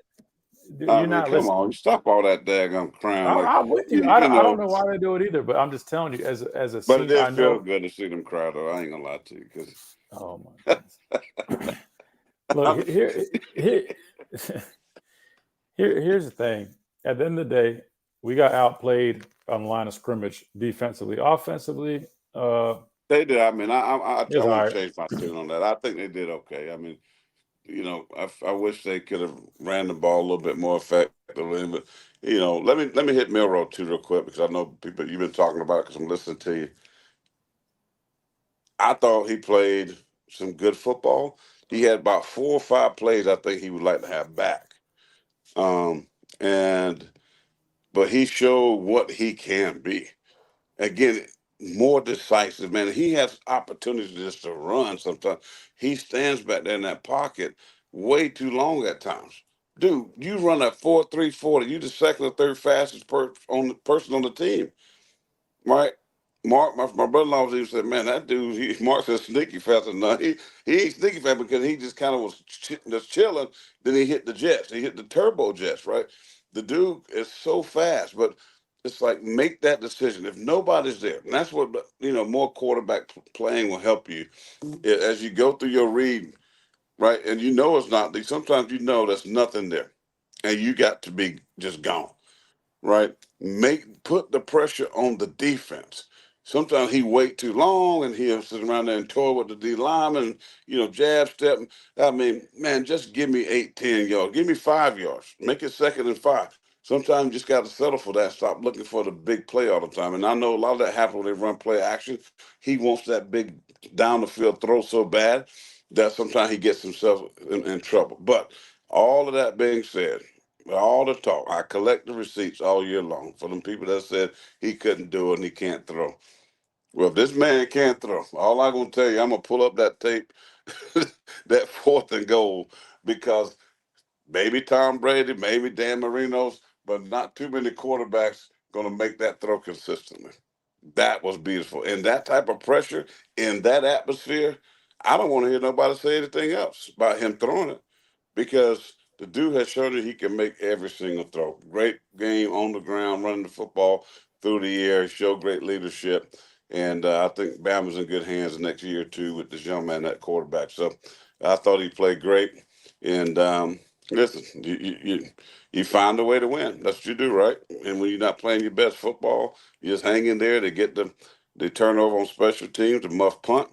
I you're mean, not come on, listening. stop all that daggone crying. Like I'm with you. you I don't know, know why they do it either, but I'm just telling you, as a but it senior, I did feel know. good to see them cry. Though I ain't gonna lie to you, because Oh my goodness. Look I mean, here here's the thing. At the end of the day, we got outplayed on the line of scrimmage defensively. Offensively, they did. I mean, it I was all won't right. change my tune on that. I think they did okay. I mean, I wish they could have ran the ball a little bit more effectively. But let me hit Milroe too real quick because I know people you've been talking about because I'm listening to you. I thought he played some good football. He had about 4 or 5 plays I think he would like to have back. Um, and but he showed what he can be. Again, more decisive, man. He has opportunities just to run sometimes. He stands back there in that pocket way too long at times. Dude, you run a 4.340. You the second or third fastest person on the team, right? Mark, my brother-in-law was even said, man, that dude, Mark said sneaky fast enough. He ain't sneaky fast because he just kind of was just chilling. Then he hit the jets. He hit the turbo jets, right? The dude is so fast, but it's like make that decision. If nobody's there, and that's what more quarterback playing will help you as you go through your read, right? And it's not. Sometimes there's nothing there, and you got to be just gone, right? Put the pressure on the defense. Sometimes he wait too long and he'll sit around there and toy with the D lineman, jab step. I mean, man, just give me 8, 10 yards. Give me 5 yards. Make it 2nd and 5. Sometimes you just got to settle for that. Stop looking for the big play all the time. And I know a lot of that happens when they run play action. He wants that big down the field throw so bad that sometimes he gets himself in trouble. But all of that being said, all the talk, I collect the receipts all year long for them people that said he couldn't do it and he can't throw. Well, if this man can't throw, all I'm gonna tell you, I'm gonna pull up that tape, that 4th and goal, because maybe Tom Brady, maybe Dan Marino's, but not too many quarterbacks gonna make that throw consistently. That was beautiful. And that type of pressure in that atmosphere, I don't want to hear nobody say anything else about him throwing it, because the dude has shown that he can make every single throw. Great game on the ground, running the football through the air. He showed great leadership. And I think Bama's in good hands the next year or two with this young man, that quarterback. So I thought he played great. And listen, you find a way to win. That's what you do, right? And when you're not playing your best football, you just hang in there to get the turnover on special teams, the muff punt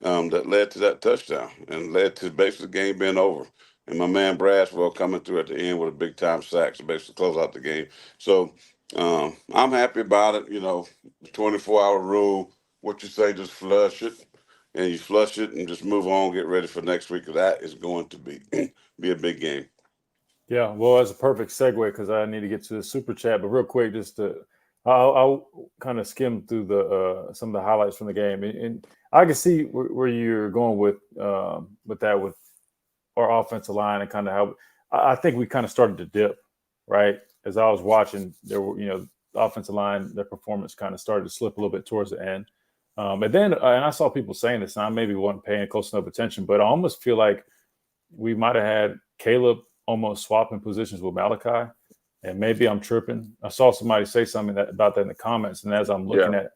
that led to that touchdown and led to basically the game being over. And my man Braswell coming through at the end with a big time sack to basically close out the game. So I'm happy about it. The 24-hour rule, what you say, just flush it. And you flush it and just move on, get ready for next week, because that is going to be a big game. Yeah, well, that's a perfect segue because I need to get to the super chat. But real quick, I'll kind of skim through the some of the highlights from the game, and I can see where you're going with that with our offensive line and kind of how I think we kind of started to dip, right? As I was watching, there were the offensive line, their performance kind of started to slip a little bit towards the end, and then and I saw people saying this, and I maybe wasn't paying close enough attention, but I almost feel like we might have had Caleb almost swapping positions with Malachi. And maybe I'm tripping. I saw somebody say something about that in the comments. And as I'm looking at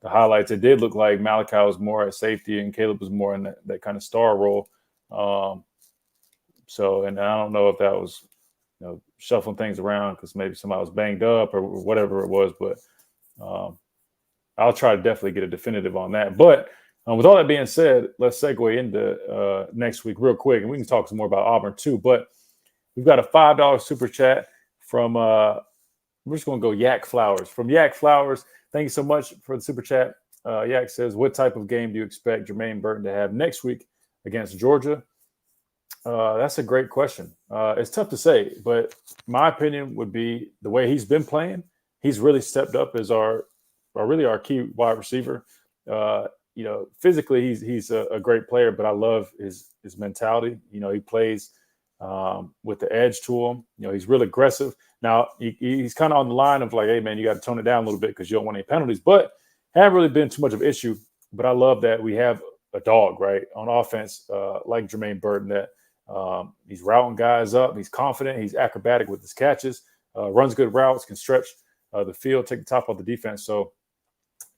the highlights, it did look like Malachi was more at safety and Caleb was more in that kind of star role. And I don't know if that was, shuffling things around because maybe somebody was banged up or whatever it was. But I'll try to definitely get a definitive on that. But with all that being said, let's segue into next week real quick. And we can talk some more about Auburn too. But we've got a $5 super chat from we're just going to go Yak Flowers. From Yak Flowers, thank you so much for the super chat. Yak says, what type of game do you expect Jermaine Burton to have next week against Georgia? That's a great question. It's tough to say, but my opinion would be the way he's been playing, he's really stepped up as our key wide receiver. Physically, he's a great player, but I love his mentality. He plays with the edge to him. He's real aggressive. Now, he's kind of on the line of like, hey, man, you got to tone it down a little bit because you don't want any penalties, but haven't really been too much of an issue. But I love that we have a dog, right, on offense like Jermaine Burton that he's routing guys up. He's confident. He's acrobatic with his catches, runs good routes, can stretch the field, take the top off the defense. So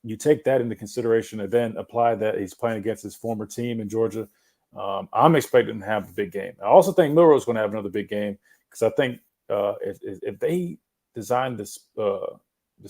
you take that into consideration and then apply that he's playing against his former team in Georgia. I'm expecting to have a big game. I also think Milroe is going to have another big game because I think if they design this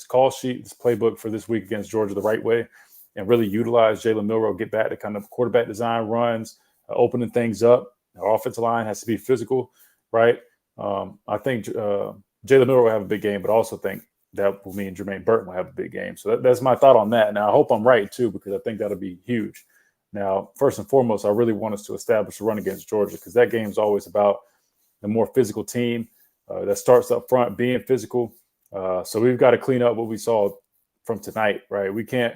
call sheet, this playbook for this week against Georgia the right way and really utilize Jalen Milroe, get back to kind of quarterback design runs, opening things up. Our offensive line has to be physical, right? I think Jalen Milroe will have a big game, but I also think that will mean Jermaine Burton will have a big game. So that's my thought on that. Now, I hope I'm right, too, because I think that'll be huge. Now, first and foremost, I really want us to establish a run against Georgia because that game is always about the more physical team that starts up front, being physical. So we've got to clean up what we saw from tonight, right? We can't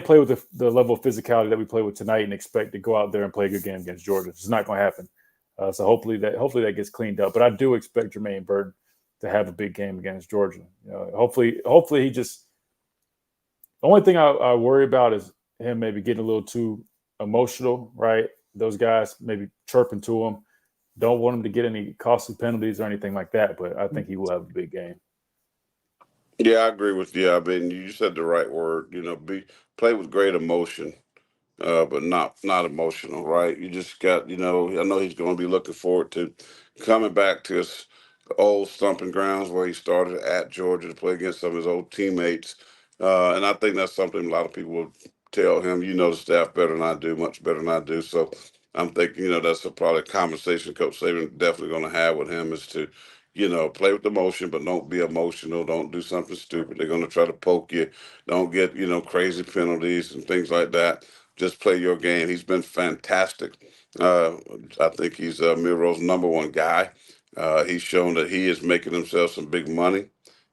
play with the level of physicality that we play with tonight and expect to go out there and play a good game against Georgia. It's not going to happen. So hopefully that gets cleaned up. But I do expect Jermaine Burton to have a big game against Georgia. Hopefully he just – the only thing I worry about is him maybe getting a little too emotional, right? Those guys maybe chirping to him. Don't want him to get any costly penalties or anything like that, but I think he will have a big game. Yeah, I agree with you. I mean, you said the right word. Play with great emotion, but not emotional, right? You just got, I know he's going to be looking forward to coming back to his old stomping grounds where he started at Georgia to play against some of his old teammates. And I think that's something a lot of people will tell him. The staff better than I do, much better than I do. So I'm thinking, that's probably a conversation Coach Saban definitely going to have with him is to, play with emotion, but don't be emotional. Don't do something stupid. They're going to try to poke you. Don't get, crazy penalties and things like that. Just play your game. He's been fantastic. I think he's Milroe's number one guy. He's shown that he is making himself some big money.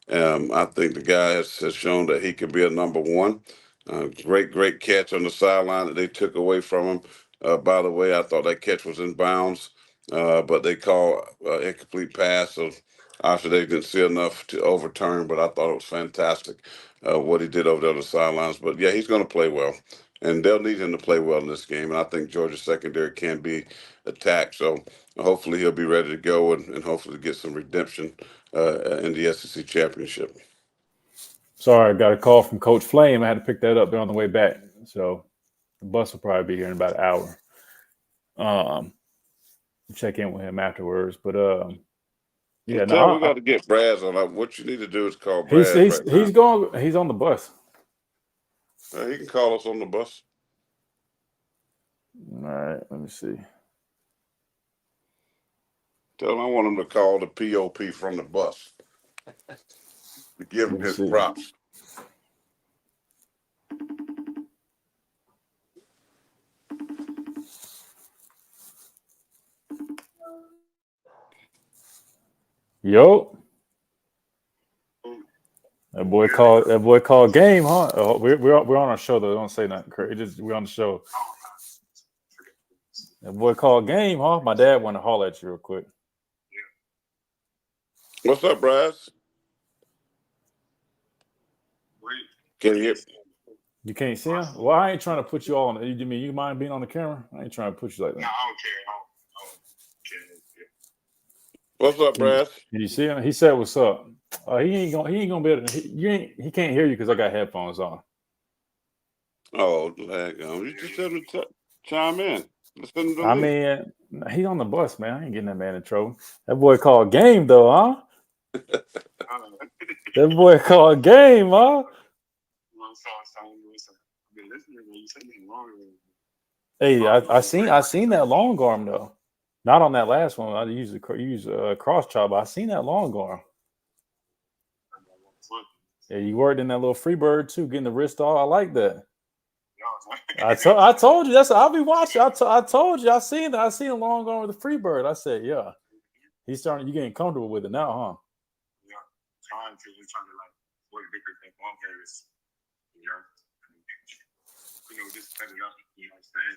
I think the guy has shown that he could be a number one. Great catch on the sideline that they took away from him. By the way, I thought that catch was in bounds, but they called incomplete pass. So obviously they didn't see enough to overturn, but I thought it was fantastic what he did over there on the sidelines. But yeah, he's going to play well, and they'll need him to play well in this game. And I think Georgia's secondary can be attacked. So hopefully he'll be ready to go and hopefully get some redemption in the SEC championship. Sorry, I got a call from Coach Flame. I had to pick that up. They're on the way back. So the bus will probably be here in about an hour. Check in with him afterwards. But yeah, no, we got to get Braz on. What you need to do is call Braz. He's on the bus. He can call us on the bus. All right, let me see. Tell him I want him to call the POP from the bus. To give him his props. Yo. That boy called game, huh? Oh, we're on our show though. Don't say nothing crazy. We're on the show. That boy called game, huh? My dad wanted to holler at you real quick. What's up, Braz? Can you hear? You can't see him? Well, I ain't trying to put you all on. You mean you mind being on the camera? I ain't trying to put you like that. No, I don't care. What's up, Brad? Did you see him? He said, "What's up?" He ain't gonna be able to. He can't hear you because I got headphones on. Oh, you just tell him to chime in. I mean, he's on the bus, man. I ain't getting that man in trouble. That boy called game though, huh? That boy called game, huh? Hey, I seen that long arm though. Not on that last one. I use cross chop. But I seen that long arm. Yeah, you worked in that little free bird too, getting the wrist off. I like that. I told you that's. I'll be watching. I told you. I seen a long arm with the free bird. I said, yeah. He's starting. You getting comfortable with it now, huh? Yeah, trying to like work different things on areas. Just set it up. You know what I'm saying?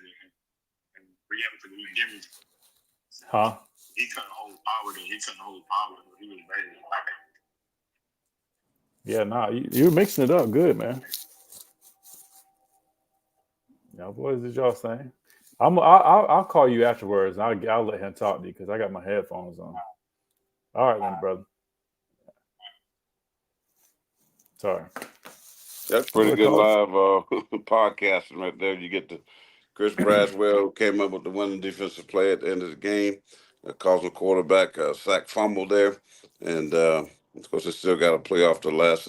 And react to the beginning. Huh? He couldn't hold power. He was ready. Yeah, you're mixing it up good, man. Yeah, boys, did y'all saying? I'll call you afterwards. And I'll let him talk to you because I got my headphones on. All right, then, brother. Sorry. That's pretty good live podcasting right there. You get to Chris Braswell came up with the winning defensive play at the end of the game, causing the quarterback a sack fumble there, and of course they still got to play off the last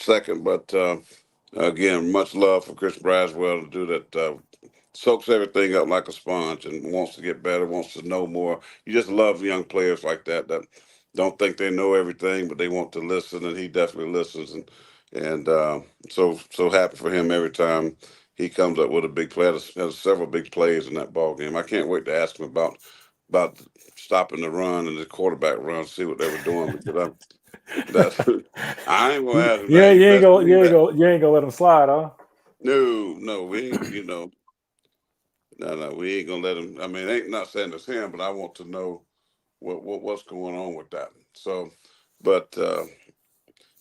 second. But again, much love for Chris Braswell to do that. Soaks everything up like a sponge and wants to get better, wants to know more. You just love young players like that don't think they know everything, but they want to listen, and he definitely listens. And so happy for him every time he comes up with a big play. Has several big plays in that ball game. I can't wait to ask him about stopping the run and the quarterback run, see what they were doing. Because I ain't gonna ask him. Yeah, you ain't gonna let him slide, huh? No, we ain't. No, we ain't gonna let him. I mean, ain't not saying it's him, but I want to know what's going on with that. So, but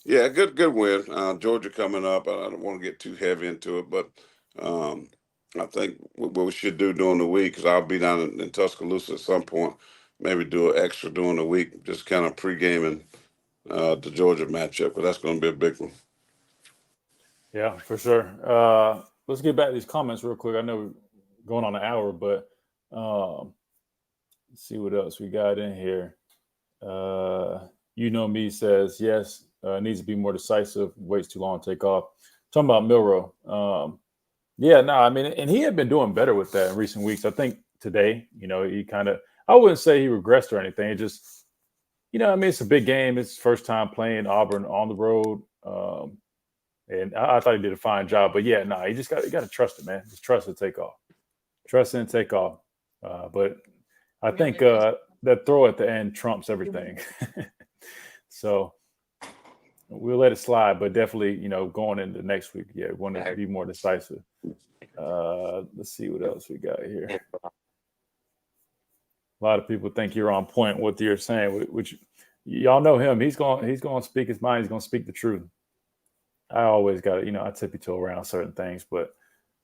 yeah, good win. Georgia coming up. I don't want to get too heavy into it, but I think what we should do during the week, because I'll be down in Tuscaloosa at some point, maybe do an extra during the week, just kind of pre-gaming the Georgia matchup, because that's going to be a big one. Yeah, for sure. Let's get back to these comments real quick. I know we're going on an hour, but let's see what else we got in here. Me says, yes, needs to be more decisive, waits too long to take off. Talking about Milroe. And he had been doing better with that in recent weeks. I think today, he kind of, I wouldn't say he regressed or anything. It just, I mean, it's a big game. It's first time playing Auburn on the road. And I thought he did a fine job. But yeah, you just got to trust it, man. Just trust it, take off. Trust it and take off. But I think that throw at the end trumps everything. So we'll let it slide, but definitely, going into next week, want to be more decisive. Let's see what else we got here. A lot of people think you're on point with what you're saying, which y'all know him. He's going to speak his mind. He's going to speak the truth. I always got to, I tippy-toe around certain things, but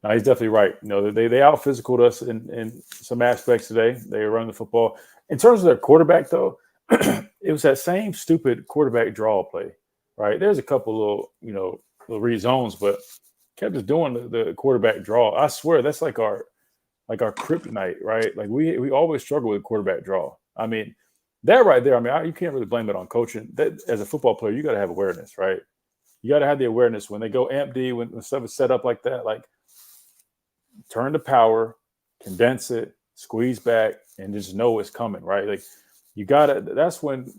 no, he's definitely right. They out physicaled us in some aspects today. They run the football. In terms of their quarterback, though, it was that same stupid quarterback draw play, right? There's a couple little read zones, but kept just doing the quarterback draw. I swear that's like our kryptonite, right? Like we always struggle with quarterback draw. I mean, that right there. I mean, you can't really blame it on coaching. That as a football player, you got to have awareness, right? You got to have the awareness when they go empty, when stuff is set up like that, like turn the power, condense it, squeeze back, and just know it's coming, right? Like you got to. That's when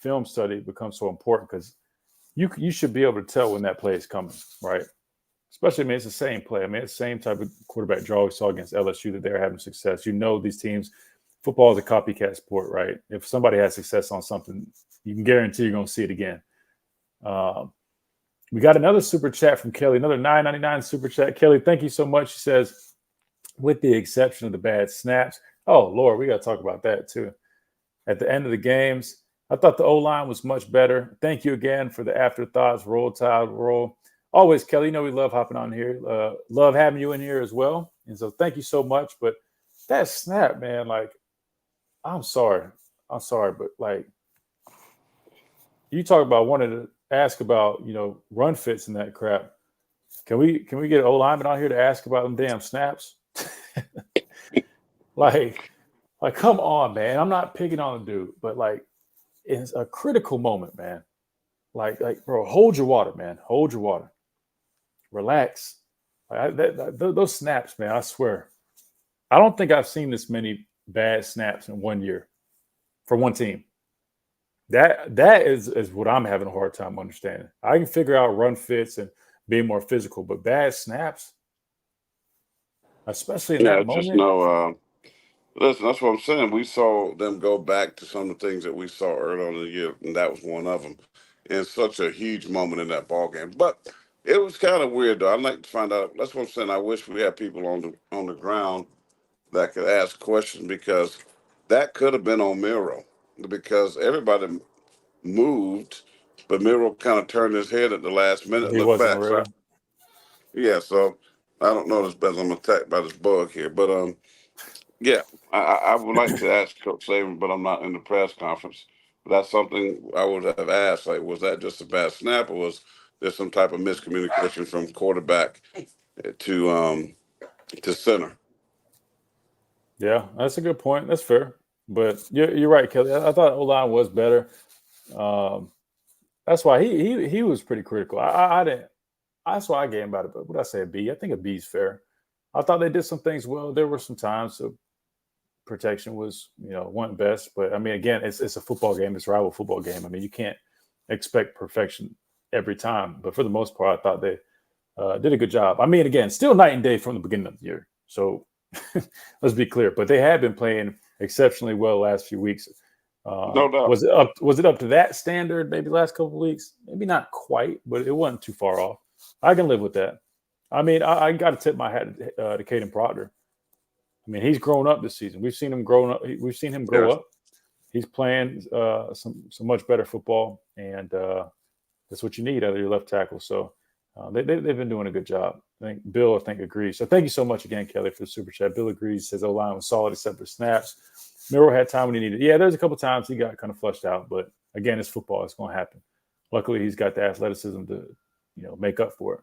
film study becomes so important because you should be able to tell when that play is coming, right? Especially, I mean, it's the same play. I mean, it's the same type of quarterback draw we saw against LSU that they're having success. These teams, football is a copycat sport, right? If somebody has success on something, you can guarantee you're going to see it again. We got another super chat from Kelly, another $9.99 super chat. Kelly, thank you so much. She says, with the exception of the bad snaps. Oh, Lord, we got to talk about that too. At the end of the games, I thought the O-line was much better. Thank you again for the afterthoughts. Roll Tide, roll. Always, Kelly, we love hopping on here. Love having you in here as well. And so thank you so much. But that snap, man, like, I'm sorry, but like, you talk about wanting to ask about, run fits and that crap. Can we get an O-lineman out here to ask about them damn snaps? like, come on, man. I'm not picking on the dude, but like, it's a critical moment, man. Like, bro, hold your water, man. Hold your water. Relax. Those snaps, man, I swear. I don't think I've seen this many bad snaps in 1 year for one team. That is what I'm having a hard time understanding. I can figure out run fits and being more physical, but bad snaps, especially in that moment. Just no. Listen, that's what I'm saying. We saw them go back to some of the things that we saw early on in the year, and that was one of them. In such a huge moment in that ball game, but it was kind of weird though. I'd like to find out. That's what I'm saying. I wish we had people on the ground that could ask questions because that could have been on Milroe because everybody moved, but Milroe kind of turned his head at the last minute. He Looked wasn't back. ready. So I don't know this better. I'm attacked by this bug here, but yeah, I would like to ask Coach Saban, but I'm not in the press conference. But that's something I would have asked. Like, was that just a bad snap, or was there some type of miscommunication from quarterback to center? Yeah, that's a good point. That's fair. But you're right, Kelly. I thought O-line was better. That's why he was pretty critical. I didn't. That's why I gave him about it. But what did I say? A B? I think a B is fair. I thought they did some things well. There were some times so protection was, wasn't best. But I mean, again, it's a football game. It's a rival football game. I mean, you can't expect perfection every time. But for the most part, I thought they did a good job. I mean, again, still night and day from the beginning of the year. So let's be clear. But they have been playing exceptionally well the last few weeks. No doubt. Was it up to that standard? Maybe the last couple of weeks. Maybe not quite, but it wasn't too far off. I can live with that. I mean, I got to tip my hat to Caden Proctor. I mean, he's grown up this season. We've seen him grow up. We've seen him grow up. He's playing some much better football, and that's what you need out of your left tackle. So they've been doing a good job. I think Bill agrees. So thank you so much again, Kelly, for the super chat. Bill agrees. Says O-line was solid except for snaps. Milroe had time when he needed. Yeah, there's a couple times he got kind of flushed out, but again, it's football. It's going to happen. Luckily, he's got the athleticism to make up for it.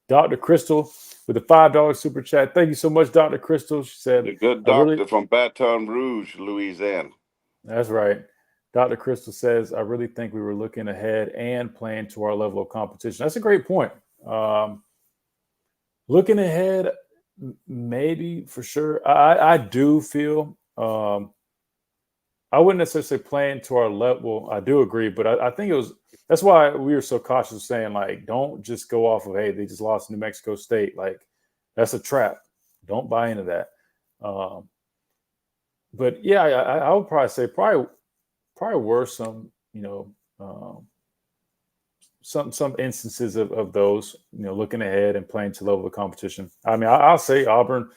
Dr. Crystal with a $5 super chat. Thank you so much, Dr. Crystal. She said, the good doctor from Baton Rouge, Louisiana. That's right. Dr. Crystal says, I really think we were looking ahead and playing to our level of competition. That's a great point. Looking ahead, maybe for sure. I do feel I I wouldn't necessarily say playing to our level. I do agree, but I think that's why we were so cautious of saying, like, don't just go off of, hey, they just lost to New Mexico State. Like, that's a trap. Don't buy into that. But yeah, I would probably say probably were some, some instances of those, looking ahead and playing to level of competition. I mean, I'll say Auburn,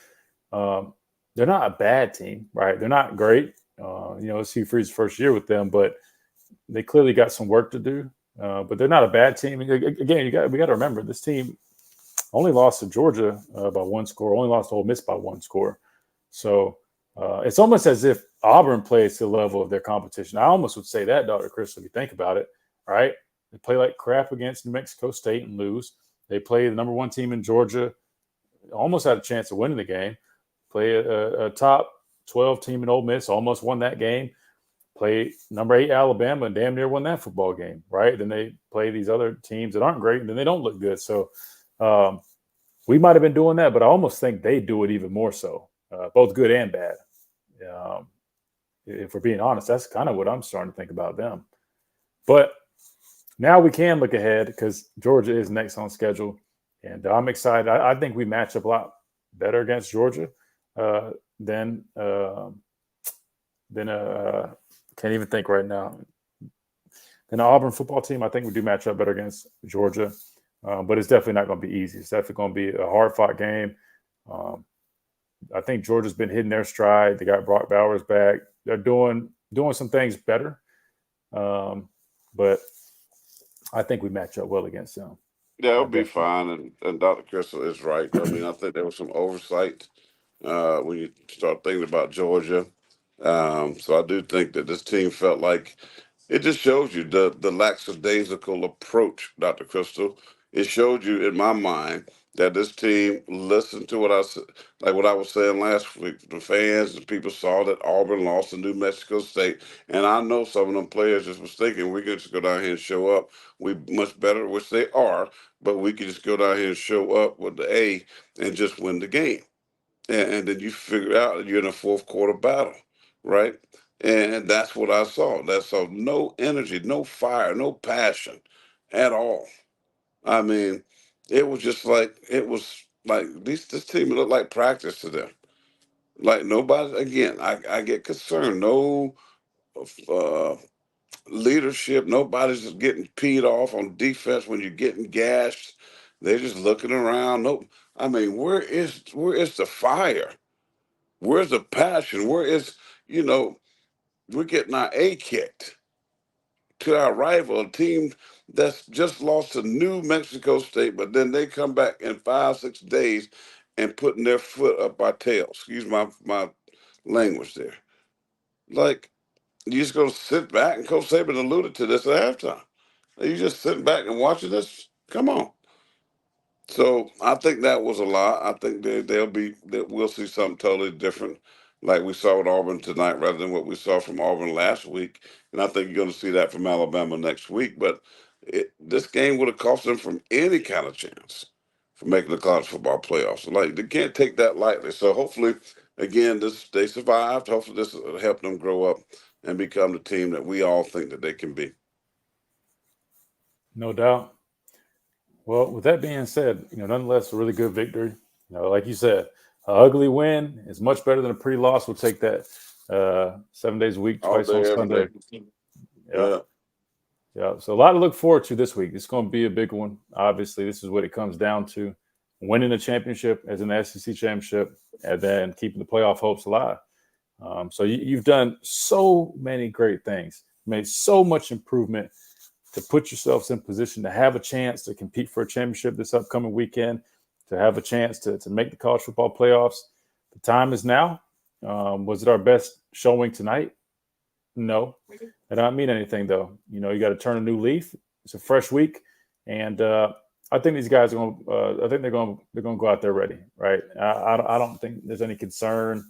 they're not a bad team, right? They're not great. It's Hugh Freeze's first year with them, but they clearly got some work to do. But they're not a bad team. Again, we got to remember this team only lost to Georgia by one score, only lost to Ole Miss by one score. So it's almost as if Auburn plays to the level of their competition. I almost would say that, Dr. Chris, if you think about it, right? They play like crap against New Mexico State and lose. They play the number one team in Georgia, almost had a chance of winning the game. Play a top 12 team in Ole Miss, almost won that game. Play number 8 Alabama and damn near won that football game, right? Then they play these other teams that aren't great, and then they don't look good. So we might have been doing that, but I almost think they do it even more so, both good and bad. If we're being honest, that's kind of what I'm starting to think about them. But now we can look ahead because Georgia is next on schedule, and I'm excited. I think we match up a lot better against Georgia than can't even think right now. Than the Auburn football team, I think we do match up better against Georgia, but it's definitely not going to be easy. It's definitely going to be a hard-fought game. I think Georgia's been hitting their stride. They got Brock Bowers back. They're doing some things better, but I think we match up well against them. Yeah, it'll be fine. And Dr. Crystal is right. I mean, I think there was some oversight when you start thinking about Georgia. So I do think that this team felt like it just shows you the lackadaisical approach, Dr. Crystal. It showed you, in my mind, that this team listened to what I said, like what I was saying last week. The fans and people saw that Auburn lost to New Mexico State, and I know some of them players just was thinking we could just go down here and show up. We much better, which they are, but we could just go down here and show up with the A and just win the game. And then you figure out that you're in a fourth quarter battle, right? And that's what I saw. No energy, no fire, no passion at all. I mean, it was like this team looked like practice to them. Like nobody again, I get concerned. No uh, leadership, nobody's just getting peed off on defense when you're getting gashed. They're just looking around. No, I mean, where is the fire? Where's the passion? We're getting our A kicked to our rival, a team that's just lost to New Mexico State, but then they come back in 5, 6 days and putting their foot up our tail. Excuse my language there. Like, you just gonna sit back, and Coach Saban alluded to this at halftime. Are you just sitting back and watching this? Come on. So I think that was a lot. I think that we'll see something totally different, like we saw with Auburn tonight, rather than what we saw from Auburn last week. And I think you're going to see that from Alabama next week. But this game would have cost them from any kind of chance for making the college football playoffs. Like they can't take that lightly. So hopefully, again, they survived. Hopefully, this will help them grow up and become the team that we all think that they can be. No doubt. Well, with that being said, nonetheless, a really good victory. Like you said, an ugly win is much better than a pretty loss. We'll take that 7 days a week, twice on Sunday. Yeah. So a lot to look forward to this week. It's going to be a big one. Obviously, this is what it comes down to: winning the championship, as in the SEC championship, and then keeping the playoff hopes alive. So you've done so many great things, made so much improvement to put yourselves in position to have a chance to compete for a championship this upcoming weekend, to have a chance to make the college football playoffs. The time is now. Was it our best showing tonight? No. That don't mean anything, though. You got to turn a new leaf. It's a fresh week, and I think these guys are going. I think they're going to go out there ready, right? I don't think there's any concern.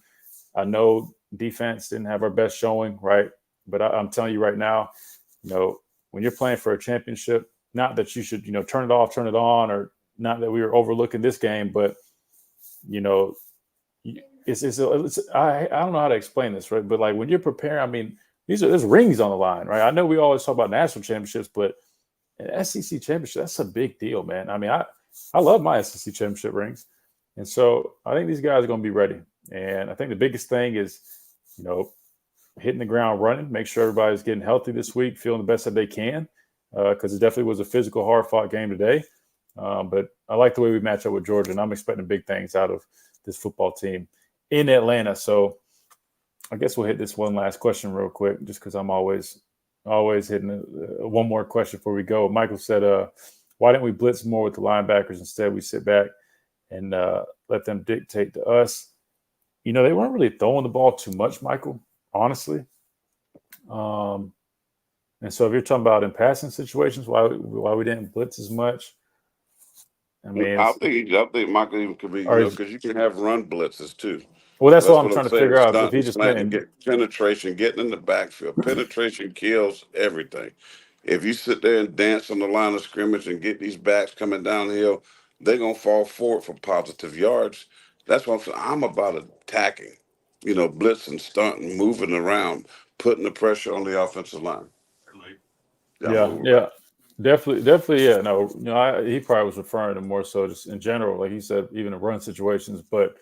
I know defense didn't have our best showing, right? But I'm telling you right now, when you're playing for a championship, not that you should, turn it off, turn it on, or not that we were overlooking this game, but I don't know how to explain this, right? But like when you're preparing, I mean, there's rings on the line, right? I know we always talk about national championships, but an SEC championship, that's a big deal, man. I mean, I love my SEC championship rings. And so I think these guys are going to be ready. And I think the biggest thing is, hitting the ground running, make sure everybody's getting healthy this week, feeling the best that they can, because it definitely was a physical, hard-fought game today. But I like the way we match up with Georgia, and I'm expecting big things out of this football team in Atlanta. So I guess we'll hit this one last question real quick, just because I'm always hitting one more question before we go. Michael said, why didn't we blitz more with the linebackers? Instead, we sit back and let them dictate to us. They weren't really throwing the ball too much, Michael, honestly. And so if you're talking about in passing situations, why we didn't blitz as much, I mean, I think Michael even could be, because you can have run blitzes too. Well, that's what I'm I'm trying to saying. figure out. If he just meant get penetration, getting in the backfield. Penetration kills everything. If you sit there and dance on the line of scrimmage and get these backs coming downhill, they're gonna fall forward for positive yards. That's what I'm saying. I'm about attacking, blitzing, stunting, moving around, putting the pressure on the offensive line. Yeah, definitely, yeah. No, he probably was referring to more so just in general, like he said, even in run situations. But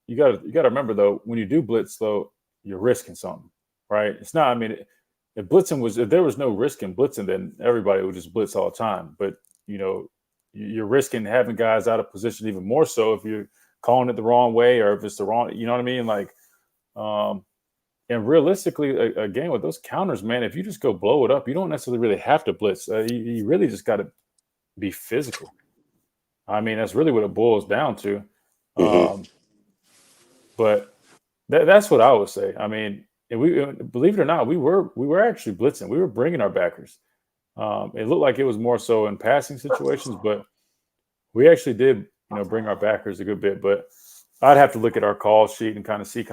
you got to remember though, when you do blitz, though, you're risking something, right? It's not. I mean, if there was no risk in blitzing, then everybody would just blitz all the time. But you're risking having guys out of position even more so if you're calling it the wrong way or if it's the wrong. You know what I mean? Like, and realistically, again, with those counters, man, if you just go blow it up, you don't necessarily really have to blitz. You really just got to be physical. I mean, that's really what it boils down to. But that's what I would say. I mean, we believe it or not, we were actually blitzing. We were bringing our backers. It looked like it was more so in passing situations, but we actually did, bring our backers a good bit. But I'd have to look at our call sheet and kind of see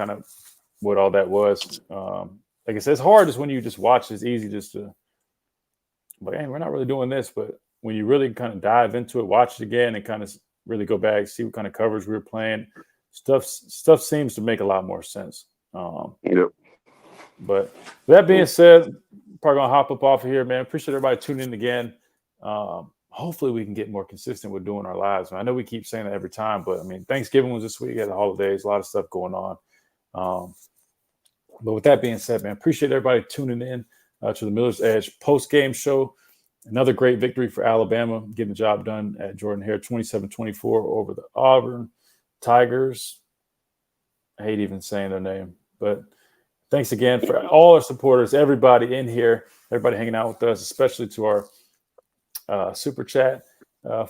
what all that was. Like I said, it's hard just when you just watch. It's easy just to, like, hey, we're not really doing this. But when you really kind of dive into it, watch it again, and kind of really go back, see what kind of coverage we were playing, stuff seems to make a lot more sense. Yep. But that being said, probably gonna hop up off of here, man. Appreciate everybody tuning in again. Hopefully we can get more consistent with doing our lives. I know we keep saying that every time, but I mean, Thanksgiving was this week, had the holidays, a lot of stuff going on. But with that being said, man, appreciate everybody tuning in to the Miller's Edge post-game show. Another great victory for Alabama, getting the job done at Jordan-Hare, 27-24 over the Auburn Tigers. I hate even saying their name, but thanks again for all our supporters, everybody in here, everybody hanging out with us, especially to our super chat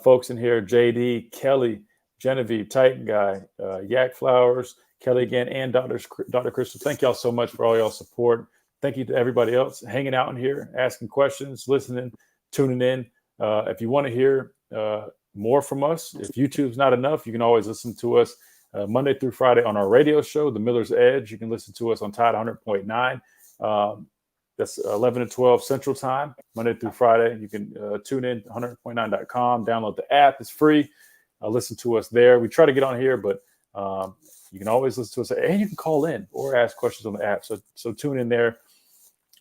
folks in here, JD, Kelly, Genevieve, Titan Guy, Yak Flowers, Kelly again, and Dr. Crystal. Thank y'all so much for all y'all support. Thank you to everybody else hanging out in here, asking questions, listening, tuning in. If you want to hear more from us, if YouTube's not enough, you can always listen to us Monday through Friday on our radio show, The Miller's Edge. You can listen to us on Tide 100.9. That's 11 to 12 Central Time, Monday through Friday. You can tune in, 100.9.com, download the app. It's free. Listen to us there. We try to get on here, but you can always listen to us, and you can call in or ask questions on the app. So tune in there.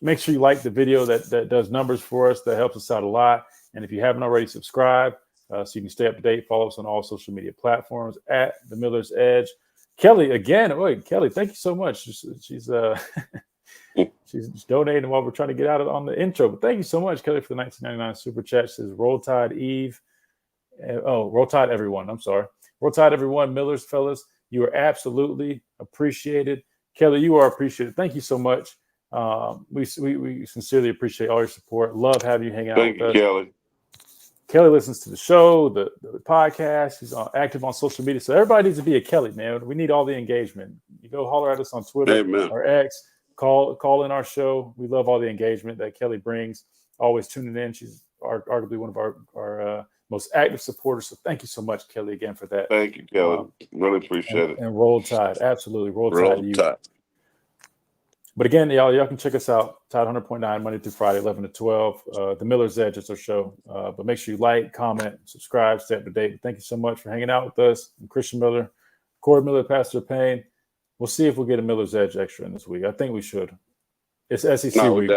Make sure you like the video that does numbers for us. That helps us out a lot. And if you haven't already, subscribe so you can stay up to date. Follow us on all social media platforms at The Miller's Edge. Kelly, again, Kelly, thank you so much. She's donating while we're trying to get out on the intro. But thank you so much, Kelly, for the 1999 super chat. She says, Roll Tide Eve. Roll Tide everyone. I'm sorry. Roll Tide everyone. Millers, fellas, you are absolutely appreciated. Kelly, you are appreciated. Thank you so much. We sincerely appreciate all your support. Love having you hang out with us. Thank you, Kelly. Kelly listens to the show, the podcast. He's active on social media. So everybody needs to be a Kelly, man. We need all the engagement. You go holler at us on Twitter or X. Call in our show. We love all the engagement that Kelly brings. Always tuning in. She's arguably one of our most active supporters. So thank you so much, Kelly, again for that. Thank you, Kelly. Really appreciate it. And Roll Tide. Absolutely. Roll Tide to you. Tide. But again, y'all can check us out, Tide 100.9, Monday through Friday, 11 to 12. The Miller's Edge is our show. But make sure you like, comment, subscribe, stay up to date. Thank you so much for hanging out with us. I'm Christian Miller, Corey Miller, Pastor Payne. We'll see if we'll get a Miller's Edge extra in this week. I think we should. It's SEC No, we week.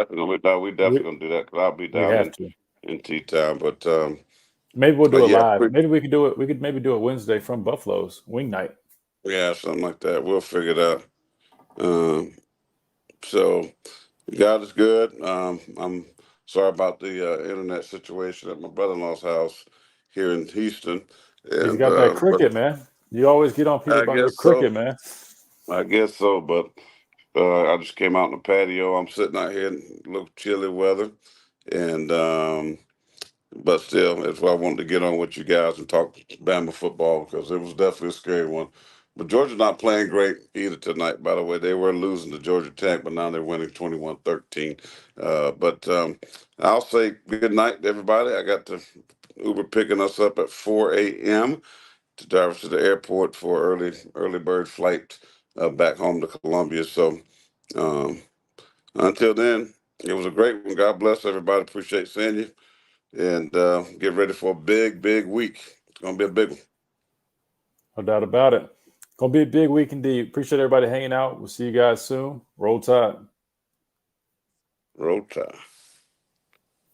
definitely gonna do that because I'll be We down have to. in T-Town. But Maybe we'll do it yeah, live. Maybe we could do it. We could maybe do it Wednesday from Buffalo's wing night. yeah, something like that. We'll figure it out. So God is good. I'm sorry about the internet situation at my brother-in-law's house here in Houston, He's and got that but cricket, man. You always get on people I about your guess so. cricket, man. I guess so, but I just came out in the patio. I'm sitting out here in a little chilly weather, and but still, that's why I wanted to get on with you guys and talk Bama football because it was definitely a scary one. But Georgia's not playing great either tonight, by the way. They were losing to Georgia Tech, but now they're winning 21-13. But I'll say good night to everybody. I got the Uber picking us up at 4 a.m. to drive us to the airport for early bird flight back home to Columbia. So um, until then, it was a great one. God bless everybody. Appreciate seeing you. And get ready for a big week. It's going to be a big one. No doubt about it. Gonna be a big week indeed. Appreciate everybody hanging out. We'll see you guys soon. Roll Tide. Roll Tide.